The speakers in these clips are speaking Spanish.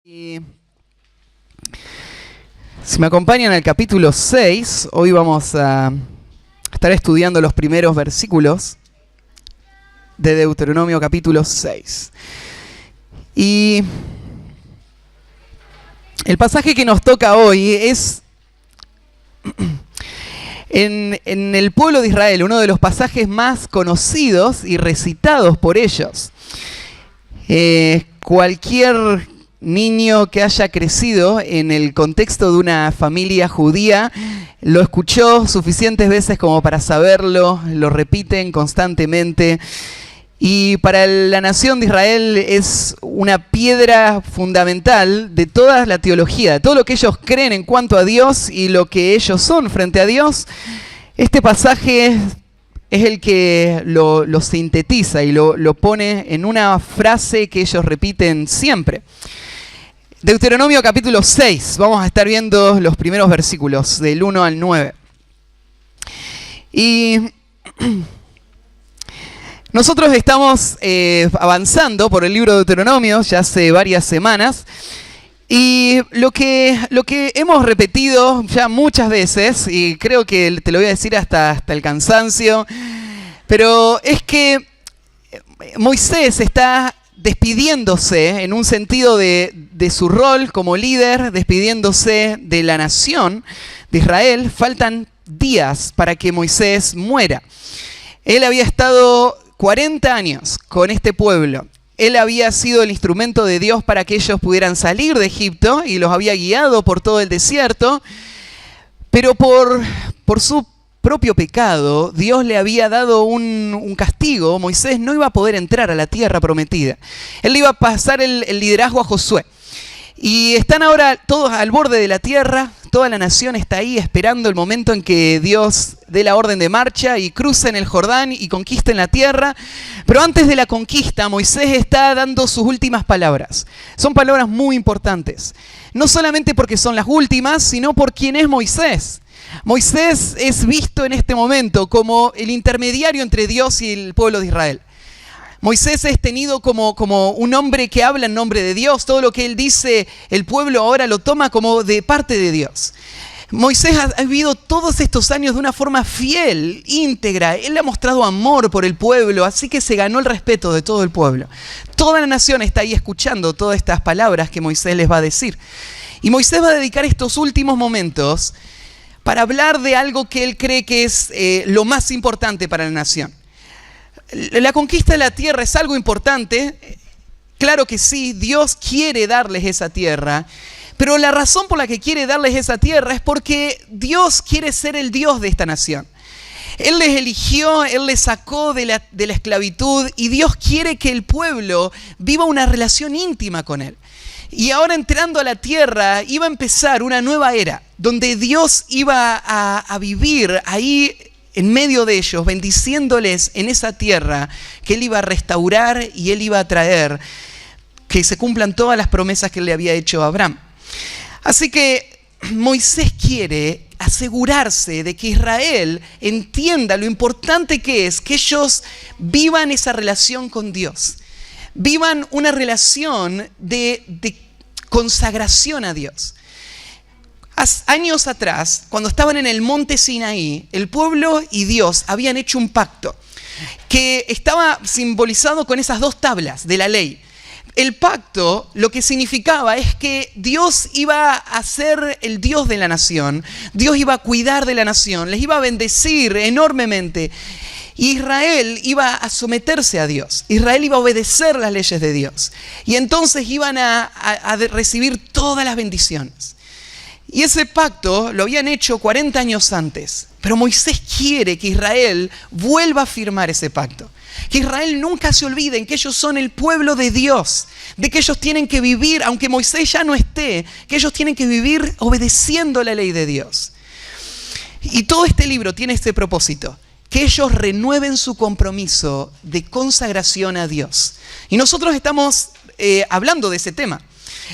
Y si me acompañan al capítulo 6, hoy vamos a estar estudiando los primeros versículos de Deuteronomio capítulo 6. Y el pasaje que nos toca hoy es en el pueblo de Israel, uno de los pasajes más conocidos y recitados por ellos. Cualquier niño que haya crecido en el contexto de una familia judía lo escuchó suficientes veces como para saberlo, lo repiten constantemente. Y para la nación de Israel es una piedra fundamental de toda la teología, de todo lo que ellos creen en cuanto a Dios y lo que ellos son frente a Dios. Este pasaje es el que lo sintetiza y lo pone en una frase que ellos repiten siempre. Deuteronomio capítulo 6, vamos a estar viendo los primeros versículos del 1 al 9. Y nosotros estamos avanzando por el libro de Deuteronomio ya hace varias semanas. Y lo que hemos repetido ya muchas veces, y creo que te lo voy a decir hasta el cansancio, pero es que Moisés está despidiéndose en un sentido de su rol como líder, despidiéndose de la nación de Israel. Faltan días para que Moisés muera. Él había estado 40 años con este pueblo. Él había sido el instrumento de Dios para que ellos pudieran salir de Egipto y los había guiado por todo el desierto. Pero por su propio pecado, Dios le había dado un castigo. Moisés no iba a poder entrar a la tierra prometida. Él le iba a pasar el liderazgo a Josué. Y están ahora todos al borde de la tierra. Toda la nación está ahí esperando el momento en que Dios dé la orden de marcha y crucen el Jordán y conquisten la tierra. Pero antes de la conquista, Moisés está dando sus últimas palabras. Son palabras muy importantes. No solamente porque son las últimas, sino por quién es Moisés. Moisés es visto en este momento como el intermediario entre Dios y el pueblo de Israel. Moisés es tenido como un hombre que habla en nombre de Dios. Todo lo que él dice, el pueblo ahora lo toma como de parte de Dios. Moisés ha vivido todos estos años de una forma fiel, íntegra. Él ha mostrado amor por el pueblo, así que se ganó el respeto de todo el pueblo. Toda la nación está ahí escuchando todas estas palabras que Moisés les va a decir. Y Moisés va a dedicar estos últimos momentos para hablar de algo que él cree que es lo más importante para la nación. La conquista de la tierra es algo importante, claro que sí, Dios quiere darles esa tierra, pero la razón por la que quiere darles esa tierra es porque Dios quiere ser el Dios de esta nación. Él les eligió, Él les sacó de la esclavitud y Dios quiere que el pueblo viva una relación íntima con Él. Y ahora entrando a la tierra iba a empezar una nueva era, donde Dios iba a vivir ahí en medio de ellos, bendiciéndoles en esa tierra que Él iba a restaurar y Él iba a traer que se cumplan todas las promesas que Él le había hecho a Abraham. Así que Moisés quiere asegurarse de que Israel entienda lo importante que es que ellos vivan esa relación con Dios. Vivan una relación de consagración a Dios. Años atrás, cuando estaban en el monte Sinaí, el pueblo y Dios habían hecho un pacto que estaba simbolizado con esas dos tablas de la ley. El pacto lo que significaba es que Dios iba a ser el Dios de la nación, Dios iba a cuidar de la nación, les iba a bendecir enormemente. Israel iba a someterse a Dios, Israel iba a obedecer las leyes de Dios y entonces iban a recibir todas las bendiciones. Y ese pacto lo habían hecho 40 años antes, pero Moisés quiere que Israel vuelva a firmar ese pacto. Que Israel nunca se olviden que ellos son el pueblo de Dios, de que ellos tienen que vivir, aunque Moisés ya no esté, que ellos tienen que vivir obedeciendo la ley de Dios. Y todo este libro tiene este propósito, que ellos renueven su compromiso de consagración a Dios. Y nosotros estamos hablando de ese tema.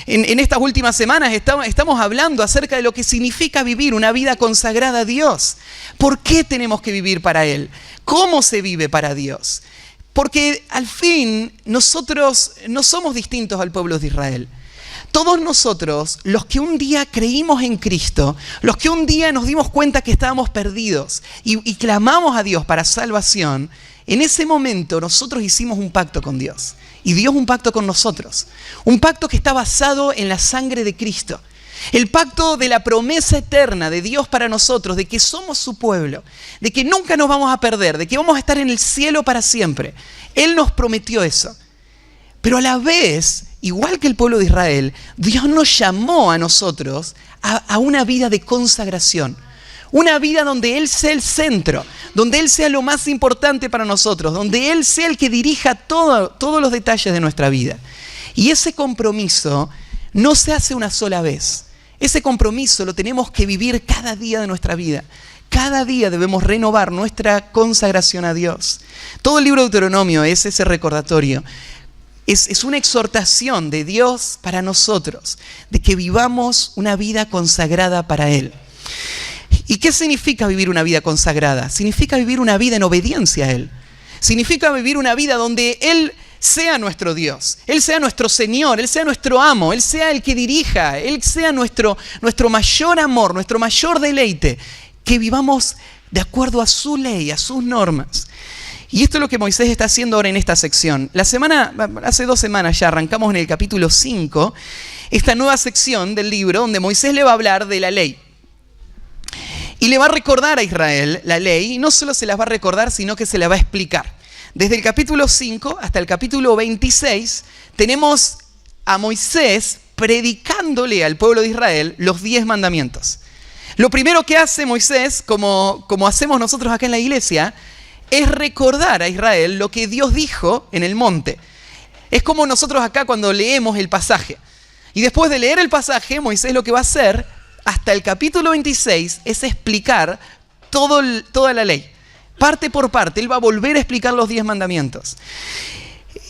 En estas últimas semanas estamos hablando acerca de lo que significa vivir una vida consagrada a Dios. ¿Por qué tenemos que vivir para Él? ¿Cómo se vive para Dios? Porque al fin nosotros no somos distintos al pueblo de Israel. Todos nosotros, los que un día creímos en Cristo, los que un día nos dimos cuenta que estábamos perdidos y clamamos a Dios para salvación, en ese momento nosotros hicimos un pacto con Dios. Y Dios un pacto con nosotros. Un pacto que está basado en la sangre de Cristo. El pacto de la promesa eterna de Dios para nosotros, de que somos su pueblo, de que nunca nos vamos a perder, de que vamos a estar en el cielo para siempre. Él nos prometió eso. Pero a la vez, igual que el pueblo de Israel, Dios nos llamó a nosotros a una vida de consagración. Una vida donde Él sea el centro, donde Él sea lo más importante para nosotros, donde Él sea el que dirija todos los detalles de nuestra vida. Y ese compromiso no se hace una sola vez. Ese compromiso lo tenemos que vivir cada día de nuestra vida. Cada día debemos renovar nuestra consagración a Dios. Todo el libro de Deuteronomio es ese recordatorio. Es una exhortación de Dios para nosotros, de que vivamos una vida consagrada para Él. ¿Y qué significa vivir una vida consagrada? Significa vivir una vida en obediencia a Él. Significa vivir una vida donde Él sea nuestro Dios, Él sea nuestro Señor, Él sea nuestro amo, Él sea el que dirija, Él sea nuestro mayor amor, nuestro mayor deleite. Que vivamos de acuerdo a su ley, a sus normas. Y esto es lo que Moisés está haciendo ahora en esta sección. Hace 2 semanas ya arrancamos en el capítulo 5, esta nueva sección del libro donde Moisés le va a hablar de la ley. Y le va a recordar a Israel la ley, y no solo se las va a recordar, sino que se la va a explicar. Desde el capítulo 5 hasta el capítulo 26 tenemos a Moisés predicándole al pueblo de Israel los 10 mandamientos. Lo primero que hace Moisés, como hacemos nosotros acá en la iglesia, es recordar a Israel lo que Dios dijo en el monte. Es como nosotros acá cuando leemos el pasaje. Y después de leer el pasaje, Moisés lo que va a hacer hasta el capítulo 26 es explicar toda la ley. Parte por parte, él va a volver a explicar los 10 mandamientos.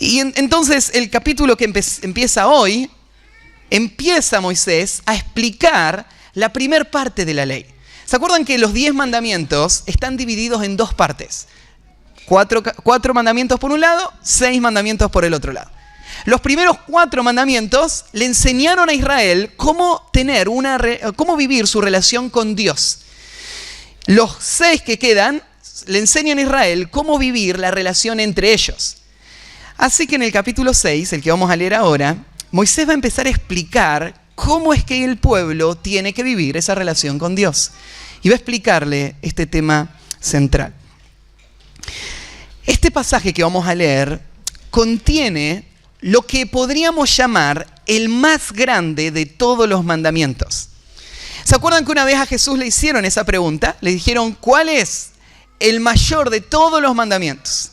Y entonces el capítulo que empieza hoy, empieza Moisés a explicar la primer parte de la ley. ¿Se acuerdan que los 10 mandamientos están divididos en 2 partes? 4 mandamientos por un lado, 6 mandamientos por el otro lado. Los primeros 4 mandamientos le enseñaron a Israel cómo vivir su relación con Dios. Los 6 que quedan le enseñan a Israel cómo vivir la relación entre ellos. Así que en el capítulo 6, el que vamos a leer ahora, Moisés va a empezar a explicar cómo es que el pueblo tiene que vivir esa relación con Dios. Y va a explicarle este tema central. Este pasaje que vamos a leer contiene lo que podríamos llamar el más grande de todos los mandamientos. ¿Se acuerdan que una vez a Jesús le hicieron esa pregunta? Le dijeron, ¿cuál es el mayor de todos los mandamientos?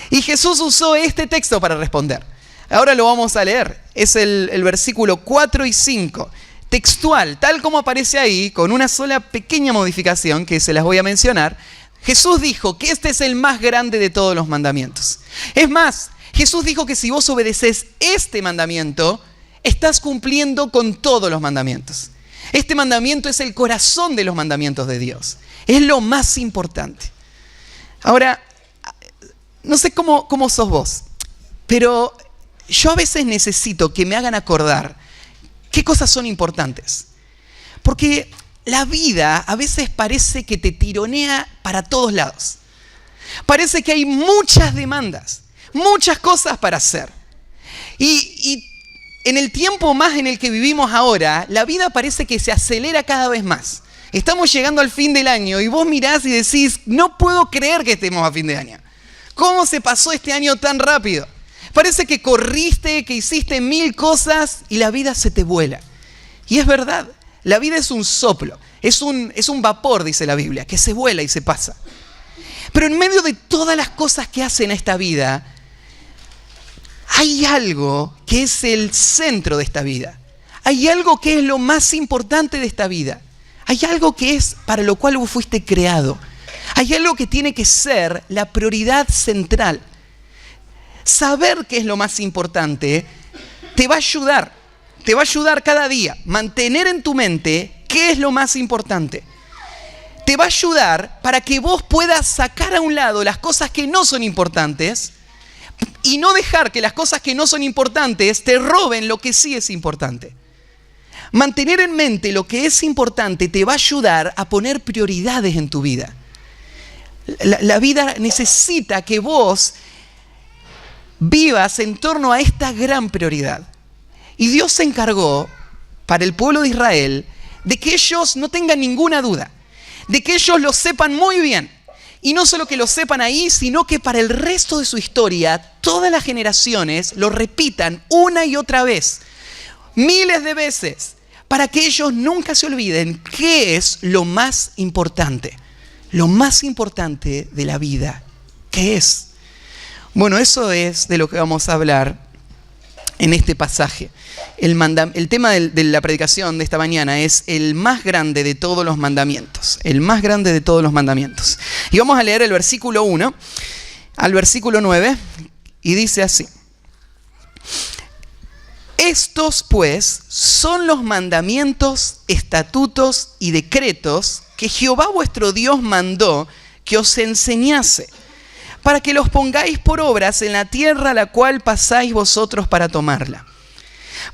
Y Jesús usó este texto para responder. Ahora lo vamos a leer. Es el versículo 4 y 5. Textual, tal como aparece ahí, con una sola pequeña modificación que se las voy a mencionar. Jesús dijo que este es el más grande de todos los mandamientos. Es más, Jesús dijo que si vos obedeces este mandamiento, estás cumpliendo con todos los mandamientos. Este mandamiento es el corazón de los mandamientos de Dios. Es lo más importante. Ahora, no sé cómo sos vos, pero yo a veces necesito que me hagan acordar qué cosas son importantes. Porque la vida a veces parece que te tironea para todos lados. Parece que hay muchas demandas, muchas cosas para hacer. Y en el tiempo más en el que vivimos ahora, la vida parece que se acelera cada vez más. Estamos llegando al fin del año y vos mirás y decís, no puedo creer que estemos a fin de año. ¿Cómo se pasó este año tan rápido? Parece que corriste, que hiciste 1000 cosas y la vida se te vuela. Y es verdad, la vida es un soplo, es un vapor, dice la Biblia, que se vuela y se pasa. Pero en medio de todas las cosas que hacen esta vida, hay algo que es el centro de esta vida. Hay algo que es lo más importante de esta vida. Hay algo que es para lo cual vos fuiste creado. Hay algo que tiene que ser la prioridad central. Saber qué es lo más importante te va a ayudar cada día. Mantener en tu mente qué es lo más importante. Te va a ayudar para que vos puedas sacar a un lado las cosas que no son importantes y no dejar que las cosas que no son importantes te roben lo que sí es importante. Mantener en mente lo que es importante te va a ayudar a poner prioridades en tu vida. La vida necesita que vos vivas en torno a esta gran prioridad. Y Dios se encargó para el pueblo de Israel de que ellos no tengan ninguna duda, de que ellos lo sepan muy bien. Y no solo que lo sepan ahí, sino que para el resto de su historia, todas las generaciones lo repitan una y otra vez, miles de veces, para que ellos nunca se olviden qué es lo más importante de la vida. ¿Qué es? Bueno, eso es de lo que vamos a hablar en este pasaje. El tema de la predicación de esta mañana es el más grande de todos los mandamientos. El más grande de todos los mandamientos. Y vamos a leer el versículo 1 al versículo 9 y dice así. Estos, pues, son los mandamientos, estatutos y decretos que Jehová vuestro Dios mandó que os enseñase, para que los pongáis por obras en la tierra a la cual pasáis vosotros para tomarla.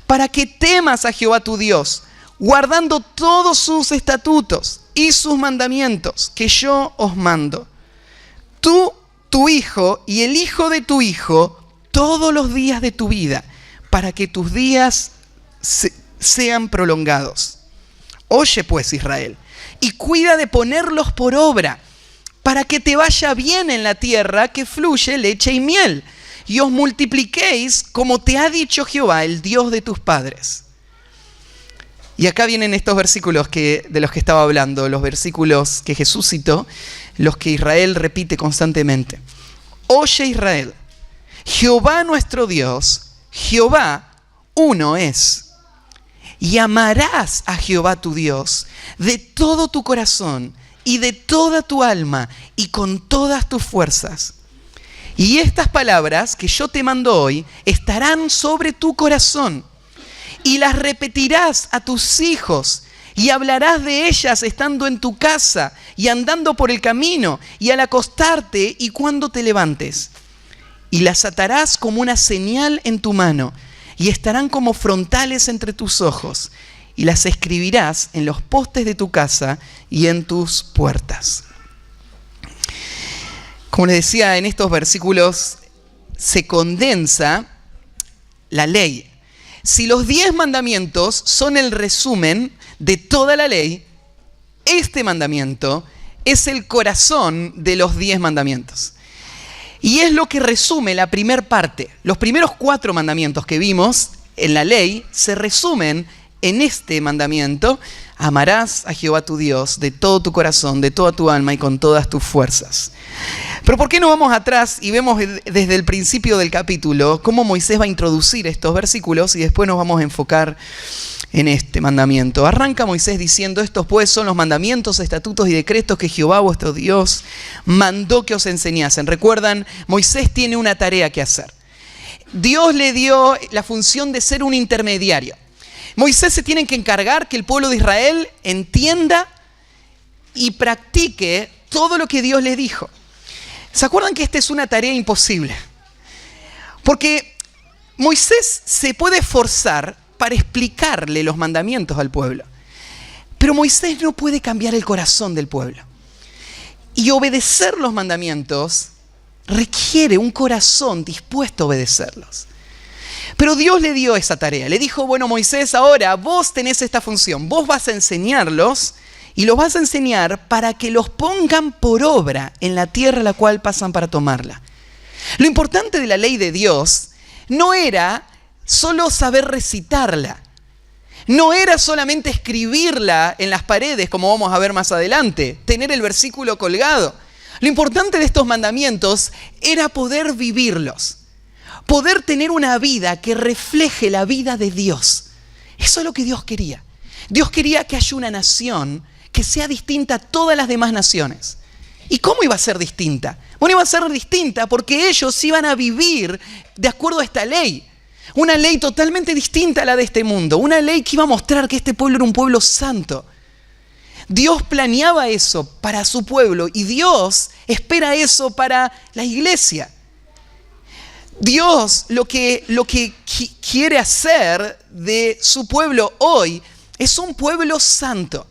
Para que temas a Jehová tu Dios, guardando todos sus estatutos y sus mandamientos que yo os mando. Tú, tu hijo y el hijo de tu hijo, todos los días de tu vida, para que tus días sean prolongados. Oye pues, Israel, y cuida de ponerlos por obra, para que te vaya bien en la tierra que fluye leche y miel, y os multipliquéis como te ha dicho Jehová, el Dios de tus padres. Y acá vienen estos versículos de los que estaba hablando, los versículos que Jesús citó, los que Israel repite constantemente. Oye Israel, Jehová nuestro Dios, Jehová uno es. Y amarás a Jehová tu Dios de todo tu corazón y de toda tu alma y con todas tus fuerzas. Y estas palabras que yo te mando hoy estarán sobre tu corazón y las repetirás a tus hijos y hablarás de ellas estando en tu casa y andando por el camino y al acostarte y cuando te levantes. Y las atarás como una señal en tu mano y estarán como frontales entre tus ojos y las escribirás en los postes de tu casa y en tus puertas. Como les decía, en estos versículos se condensa la ley. Si los 10 mandamientos son el resumen de toda la ley, este mandamiento es el corazón de los 10 mandamientos. Y es lo que resume la primera parte. Los primeros 4 mandamientos que vimos en la ley se resumen en este mandamiento: amarás a Jehová tu Dios de todo tu corazón, de toda tu alma y con todas tus fuerzas. Pero ¿por qué no vamos atrás y vemos desde el principio del capítulo cómo Moisés va a introducir estos versículos y después nos vamos a enfocar en este mandamiento? Arranca Moisés diciendo: estos pues son los mandamientos, estatutos y decretos que Jehová vuestro Dios mandó que os enseñasen. Recuerdan, Moisés tiene una tarea que hacer. Dios le dio la función de ser un intermediario. Moisés se tiene que encargar que el pueblo de Israel entienda y practique todo lo que Dios le dijo. ¿Se acuerdan que esta es una tarea imposible? Porque Moisés se puede esforzar para explicarle los mandamientos al pueblo, pero Moisés no puede cambiar el corazón del pueblo. Y obedecer los mandamientos requiere un corazón dispuesto a obedecerlos. Pero Dios le dio esa tarea. Le dijo: bueno, Moisés, ahora vos tenés esta función. Vos vas a enseñarlos y los vas a enseñar para que los pongan por obra en la tierra a la cual pasan para tomarla. Lo importante de la ley de Dios no era solo saber recitarla. No era solamente escribirla en las paredes, como vamos a ver más adelante, tener el versículo colgado. Lo importante de estos mandamientos era poder vivirlos. Poder tener una vida que refleje la vida de Dios. Eso es lo que Dios quería. Dios quería que haya una nación que sea distinta a todas las demás naciones. ¿Y cómo iba a ser distinta? Bueno, iba a ser distinta porque ellos iban a vivir de acuerdo a esta ley. Una ley totalmente distinta a la de este mundo. Una ley que iba a mostrar que este pueblo era un pueblo santo. Dios planeaba eso para su pueblo y Dios espera eso para la iglesia. Dios lo que quiere hacer de su pueblo hoy es un pueblo santo,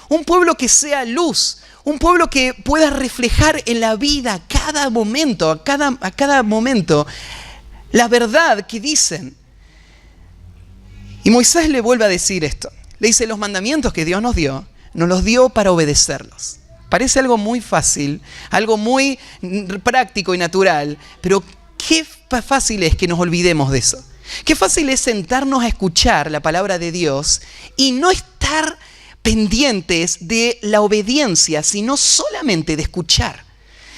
un pueblo que sea luz, un pueblo que pueda reflejar en la vida a cada momento, a cada momento, la verdad que dicen. Y Moisés le vuelve a decir esto. Le dice, los mandamientos que Dios nos los dio para obedecerlos. Parece algo muy fácil, algo muy práctico y natural, pero qué fácil es que nos olvidemos de eso. Qué fácil es sentarnos a escuchar la palabra de Dios y no estar pendientes de la obediencia, sino solamente de escuchar.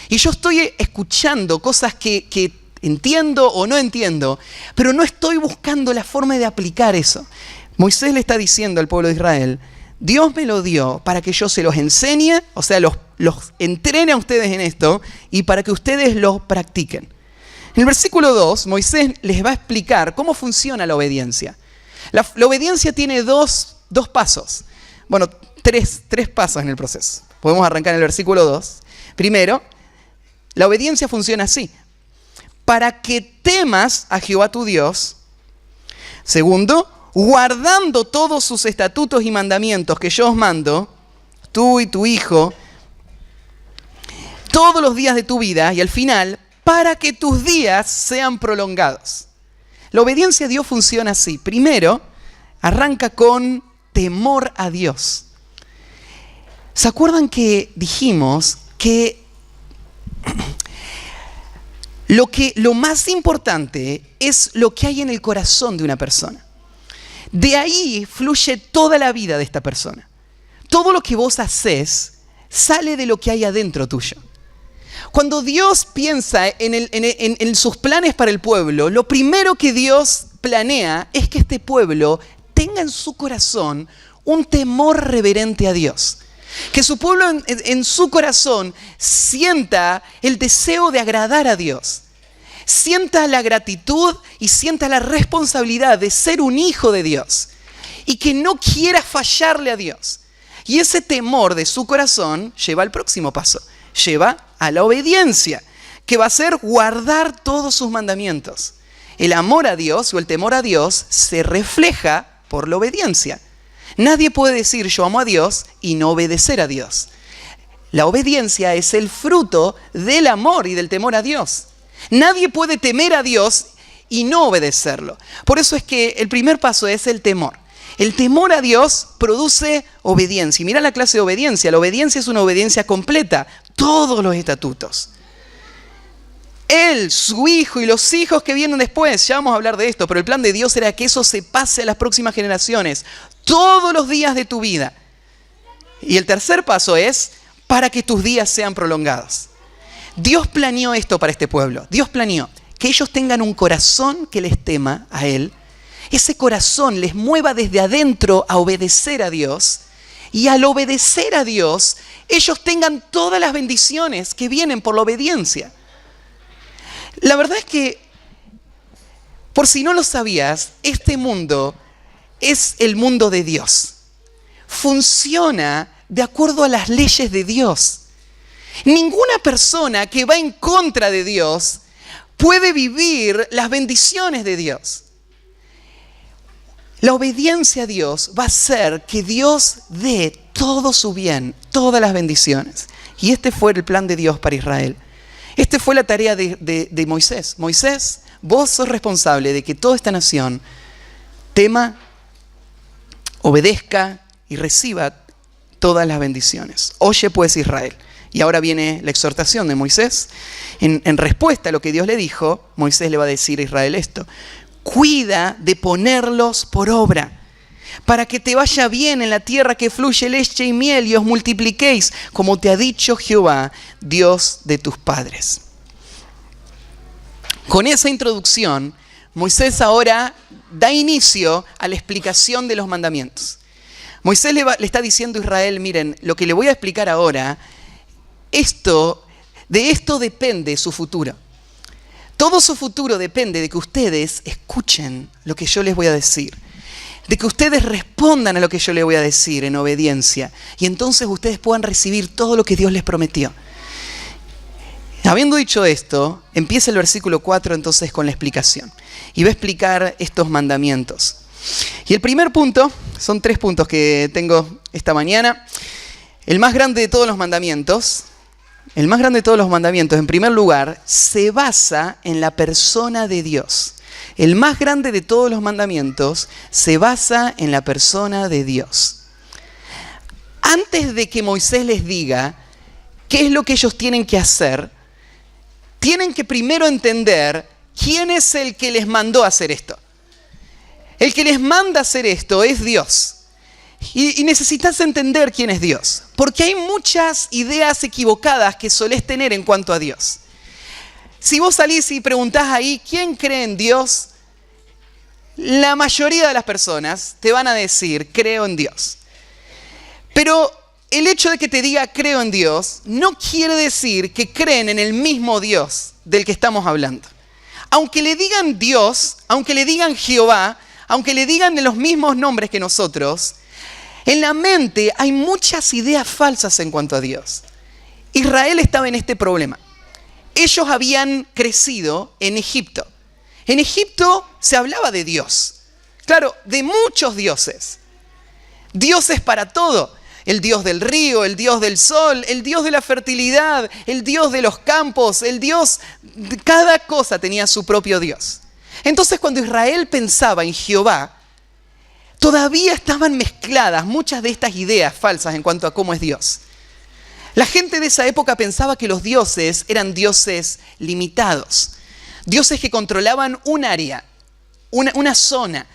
Y yo estoy escuchando cosas que entiendo o no entiendo, pero no estoy buscando la forma de aplicar eso. Moisés le está diciendo al pueblo de Israel, Dios me lo dio para que yo se los enseñe, o sea, los entrene a ustedes en esto y para que ustedes lo practiquen. En el versículo 2, Moisés les va a explicar cómo funciona la obediencia. La obediencia tiene dos pasos. Bueno, tres pasos en el proceso. Podemos arrancar en el versículo 2. Primero, la obediencia funciona así. Para que temas a Jehová tu Dios. Segundo, guardando todos sus estatutos y mandamientos que yo os mando, tú y tu hijo, todos los días de tu vida, y al final, para que tus días sean prolongados. La obediencia a Dios funciona así. Primero, arranca con temor a Dios. ¿Se acuerdan que dijimos que lo más importante es lo que hay en el corazón de una persona? De ahí fluye toda la vida de esta persona. Todo lo que vos haces sale de lo que hay adentro tuyo. Cuando Dios piensa en sus planes para el pueblo, lo primero que Dios planea es que este pueblo tenga en su corazón un temor reverente a Dios. Que su pueblo en su corazón sienta el deseo de agradar a Dios. Sienta la gratitud y sienta la responsabilidad de ser un hijo de Dios. Y que no quiera fallarle a Dios. Y ese temor de su corazón lleva al próximo paso. Lleva a la obediencia, que va a ser guardar todos sus mandamientos. El amor a Dios o el temor a Dios se refleja por la obediencia. Nadie puede decir yo amo a Dios y no obedecer a Dios. La obediencia es el fruto del amor y del temor a Dios. Nadie puede temer a Dios y no obedecerlo. Por eso es que el primer paso es el temor. El temor a Dios produce obediencia. Y mira la clase de obediencia. La obediencia es una obediencia completa. Todos los estatutos. Él, su hijo y los hijos que vienen después, ya vamos a hablar de esto, pero el plan de Dios era que eso se pase a las próximas generaciones, todos los días de tu vida. Y el tercer paso es para que tus días sean prolongados. Dios planeó esto para este pueblo. Dios planeó que ellos tengan un corazón que les tema a Él. Ese corazón les mueva desde adentro a obedecer a Dios. Y al obedecer a Dios, ellos tengan todas las bendiciones que vienen por la obediencia. La verdad es que, por si no lo sabías, este mundo es el mundo de Dios. Funciona de acuerdo a las leyes de Dios. Ninguna persona que va en contra de Dios puede vivir las bendiciones de Dios. La obediencia a Dios va a hacer que Dios dé todo su bien, todas las bendiciones. Y este fue el plan de Dios para Israel. Esta fue la tarea de Moisés. Moisés, vos sos responsable de que toda esta nación tema, obedezca y reciba todas las bendiciones. Oye pues Israel. Y ahora viene la exhortación de Moisés. En respuesta a lo que Dios le dijo, Moisés le va a decir a Israel esto. Cuida de ponerlos por obra, para que te vaya bien en la tierra que fluye leche y miel y os multipliquéis, como te ha dicho Jehová, Dios de tus padres. Con esa introducción, Moisés ahora da inicio a la explicación de los mandamientos. Moisés le está diciendo a Israel, miren, lo que le voy a explicar ahora, de esto depende su futuro. Todo su futuro depende de que ustedes escuchen lo que yo les voy a decir. De que ustedes respondan a lo que yo les voy a decir en obediencia. Y entonces ustedes puedan recibir todo lo que Dios les prometió. Habiendo dicho esto, empieza el versículo 4 entonces con la explicación. Y va a explicar estos mandamientos. Y el primer punto, son 3 puntos que tengo esta mañana. El más grande de todos los mandamientos, en primer lugar, se basa en la persona de Dios. El más grande de todos los mandamientos se basa en la persona de Dios. Antes de que Moisés les diga qué es lo que ellos tienen que hacer, tienen que primero entender quién es el que les mandó a hacer esto. El que les manda a hacer esto es Dios. Y necesitas entender quién es Dios. Porque hay muchas ideas equivocadas que solés tener en cuanto a Dios. Si vos salís y preguntás ahí, ¿quién cree en Dios? La mayoría de las personas te van a decir, creo en Dios. Pero el hecho de que te diga creo en Dios no quiere decir que creen en el mismo Dios del que estamos hablando. Aunque le digan Dios, aunque le digan Jehová, aunque le digan los mismos nombres que nosotros, en la mente hay muchas ideas falsas en cuanto a Dios. Israel estaba en este problema. Ellos habían crecido en Egipto. En Egipto se hablaba de Dios. Claro, de muchos dioses. Dioses para todo. El Dios del río, el Dios del sol, el Dios de la fertilidad, el Dios de los campos, el Dios... Cada cosa tenía su propio Dios. Entonces cuando Israel pensaba en Jehová, todavía estaban mezcladas muchas de estas ideas falsas en cuanto a cómo es Dios. La gente de esa época pensaba que los dioses eran dioses limitados. Dioses que controlaban un área, una zona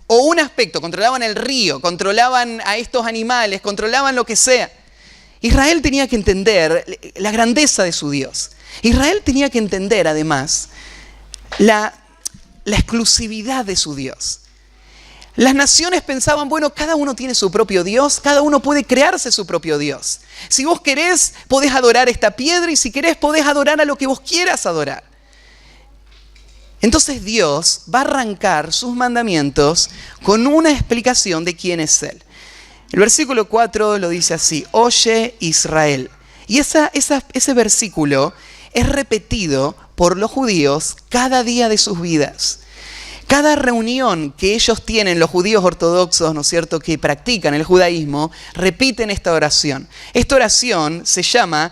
o un aspecto. Controlaban el río, controlaban a estos animales, controlaban lo que sea. Israel tenía que entender la grandeza de su Dios. Israel tenía que entender además la exclusividad de su Dios. Las naciones pensaban, bueno, cada uno tiene su propio Dios, cada uno puede crearse su propio Dios. Si vos querés, podés adorar esta piedra y si querés, podés adorar a lo que vos quieras adorar. Entonces Dios va a arrancar sus mandamientos con una explicación de quién es Él. El versículo 4 lo dice así, oye Israel. Y ese versículo es repetido por los judíos cada día de sus vidas. Cada reunión que ellos tienen, los judíos ortodoxos, ¿no es cierto?, que practican el judaísmo, repiten esta oración. Esta oración se llama,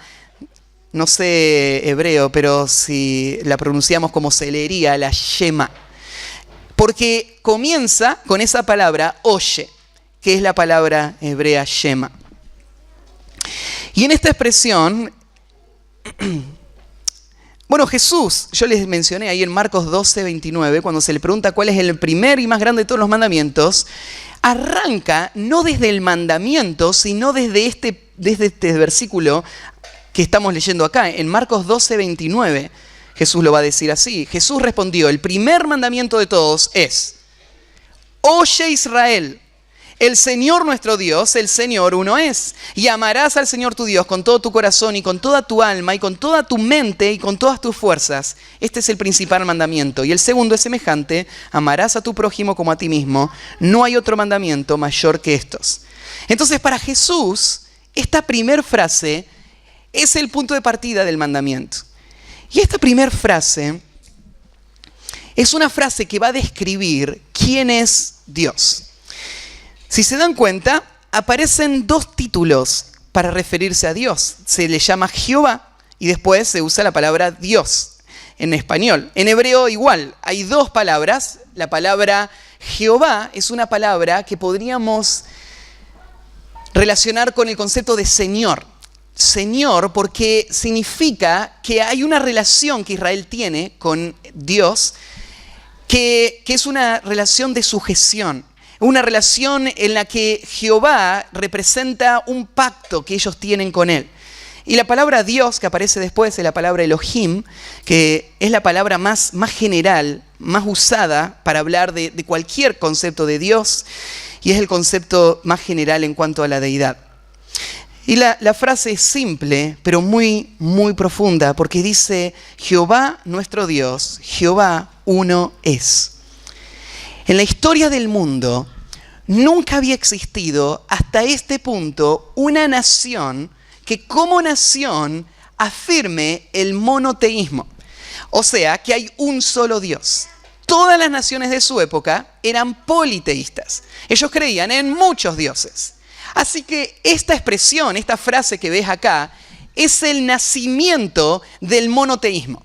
no sé hebreo, pero si la pronunciamos como se leería, la Shema. Porque comienza con esa palabra, oye, que es la palabra hebrea Shema. Y en esta expresión... Bueno, Jesús, yo les mencioné ahí en Marcos 12, 29, cuando se le pregunta cuál es el primer y más grande de todos los mandamientos, arranca no desde el mandamiento, sino desde este versículo que estamos leyendo acá, en Marcos 12, 29. Jesús lo va a decir así. Jesús respondió, el primer mandamiento de todos es, oye Israel, el Señor nuestro Dios, el Señor uno es. Y amarás al Señor tu Dios con todo tu corazón y con toda tu alma y con toda tu mente y con todas tus fuerzas. Este es el principal mandamiento. Y el segundo es semejante, amarás a tu prójimo como a ti mismo. No hay otro mandamiento mayor que estos. Entonces para Jesús, esta primer frase es el punto de partida del mandamiento. Y esta primer frase es una frase que va a describir quién es Dios. Si se dan cuenta, aparecen 2 títulos para referirse a Dios. Se le llama Jehová y después se usa la palabra Dios en español. En hebreo igual, hay 2 palabras. La palabra Jehová es una palabra que podríamos relacionar con el concepto de Señor. Señor porque significa que hay una relación que Israel tiene con Dios que es una relación de sujeción. Una relación en la que Jehová representa un pacto que ellos tienen con Él. Y la palabra Dios que aparece después es la palabra Elohim, que es la palabra más general, más usada para hablar de cualquier concepto de Dios y es el concepto más general en cuanto a la deidad. Y la frase es simple, pero muy, muy profunda, porque dice, Jehová nuestro Dios, Jehová uno es. En la historia del mundo, nunca había existido hasta este punto una nación que como nación afirme el monoteísmo. O sea, que hay un solo Dios. Todas las naciones de su época eran politeístas. Ellos creían en muchos dioses. Así que esta expresión, esta frase que ves acá, es el nacimiento del monoteísmo.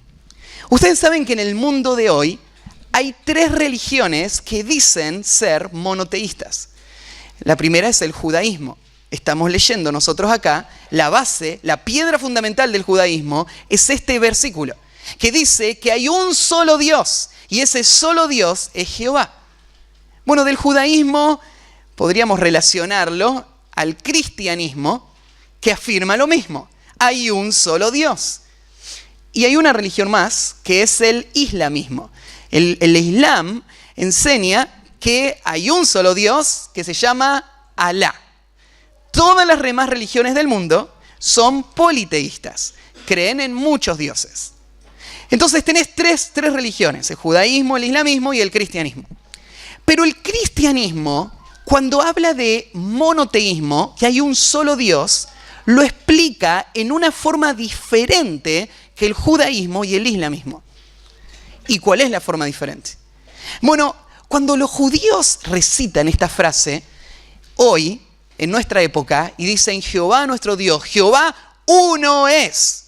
Ustedes saben que en el mundo de hoy hay 3 religiones que dicen ser monoteístas. La primera es el judaísmo. Estamos leyendo nosotros acá, la base, la piedra fundamental del judaísmo es este versículo, que dice que hay un solo Dios, y ese solo Dios es Jehová. Bueno, del judaísmo podríamos relacionarlo al cristianismo, que afirma lo mismo. Hay un solo Dios. Y hay una religión más, que es el islamismo. El Islam enseña que hay un solo Dios que se llama Alá. Todas las demás religiones del mundo son politeístas, creen en muchos dioses. Entonces tenés tres religiones, el judaísmo, el islamismo y el cristianismo. Pero el cristianismo, cuando habla de monoteísmo, que hay un solo Dios, lo explica en una forma diferente que el judaísmo y el islamismo. ¿Y cuál es la forma diferente? Bueno, cuando los judíos recitan esta frase, hoy, en nuestra época, y dicen Jehová nuestro Dios, Jehová uno es.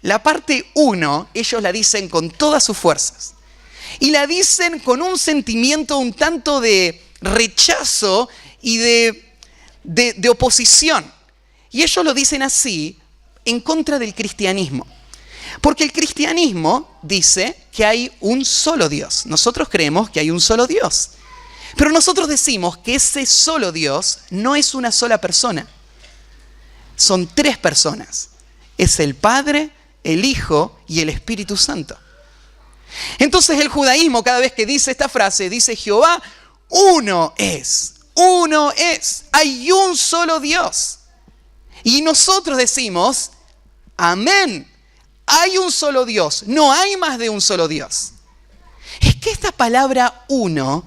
La parte uno, ellos la dicen con todas sus fuerzas. Y la dicen con un sentimiento un tanto de rechazo y de oposición. Y ellos lo dicen así en contra del cristianismo. Porque el cristianismo dice que hay un solo Dios. Nosotros creemos que hay un solo Dios. Pero nosotros decimos que ese solo Dios no es una sola persona. Son 3 personas. Es el Padre, el Hijo y el Espíritu Santo. Entonces el judaísmo, cada vez que dice esta frase, dice Jehová uno es. Uno es. Hay un solo Dios. Y nosotros decimos, amén. Hay un solo Dios. No hay más de un solo Dios. Es que esta palabra uno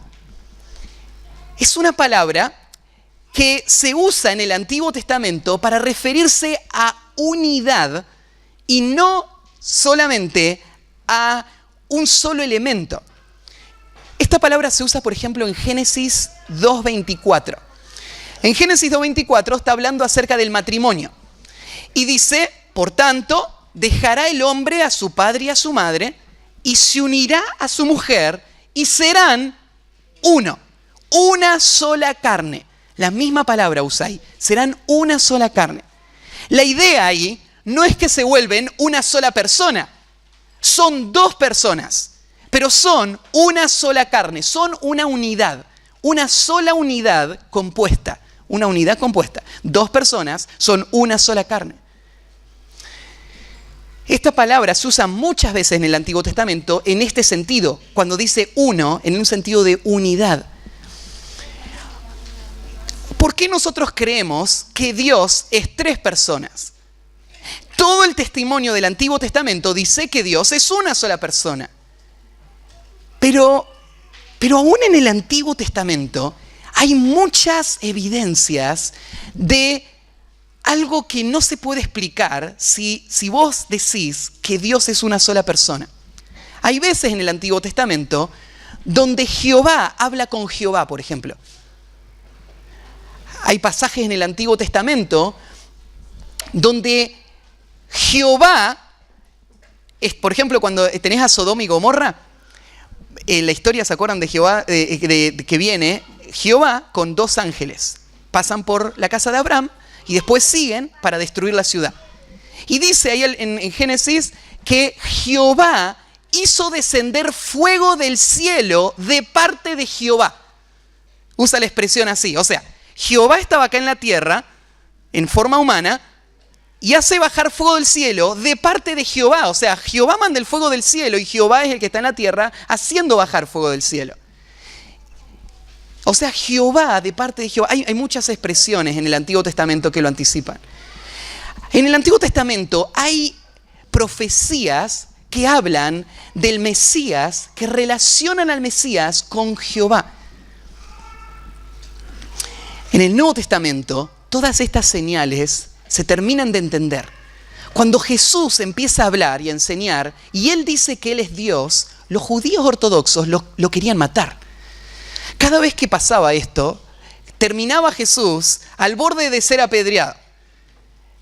es una palabra que se usa en el Antiguo Testamento para referirse a unidad y no solamente a un solo elemento. Esta palabra se usa, por ejemplo, en Génesis 2:24. En Génesis 2:24 está hablando acerca del matrimonio. Y dice, por tanto, dejará el hombre a su padre y a su madre y se unirá a su mujer y serán uno. Una sola carne. La misma palabra usa ahí. Serán una sola carne. La idea ahí no es que se vuelven una sola persona. Son 2 personas. Pero son una sola carne. Son una unidad. Una sola unidad compuesta. Una unidad compuesta. 2 personas son una sola carne. Esta palabra se usa muchas veces en el Antiguo Testamento en este sentido. Cuando dice uno, en un sentido de unidad. ¿Por qué nosotros creemos que Dios es 3 personas? Todo el testimonio del Antiguo Testamento dice que Dios es una sola persona. Pero aún en el Antiguo Testamento hay muchas evidencias de algo que no se puede explicar si vos decís que Dios es una sola persona. Hay veces en el Antiguo Testamento donde Jehová habla con Jehová, por ejemplo. Hay pasajes en el Antiguo Testamento donde Jehová, por ejemplo, cuando tenés a Sodoma y Gomorra, en la historia, ¿se acuerdan de Jehová? Que viene Jehová con 2 ángeles. Pasan por la casa de Abraham y después siguen para destruir la ciudad. Y dice ahí en Génesis que Jehová hizo descender fuego del cielo de parte de Jehová. Usa la expresión así, o sea, Jehová estaba acá en la tierra, en forma humana, y hace bajar fuego del cielo de parte de Jehová. O sea, Jehová manda el fuego del cielo y Jehová es el que está en la tierra haciendo bajar fuego del cielo. O sea, Jehová, de parte de Jehová. Hay muchas expresiones en el Antiguo Testamento que lo anticipan. En el Antiguo Testamento hay profecías que hablan del Mesías, que relacionan al Mesías con Jehová. En el Nuevo Testamento, todas estas señales se terminan de entender Cuando Jesús empieza a hablar y a enseñar, y Él dice que Él es Dios, los judíos ortodoxos lo querían matar. Cada vez que pasaba esto, terminaba Jesús al borde de ser apedreado.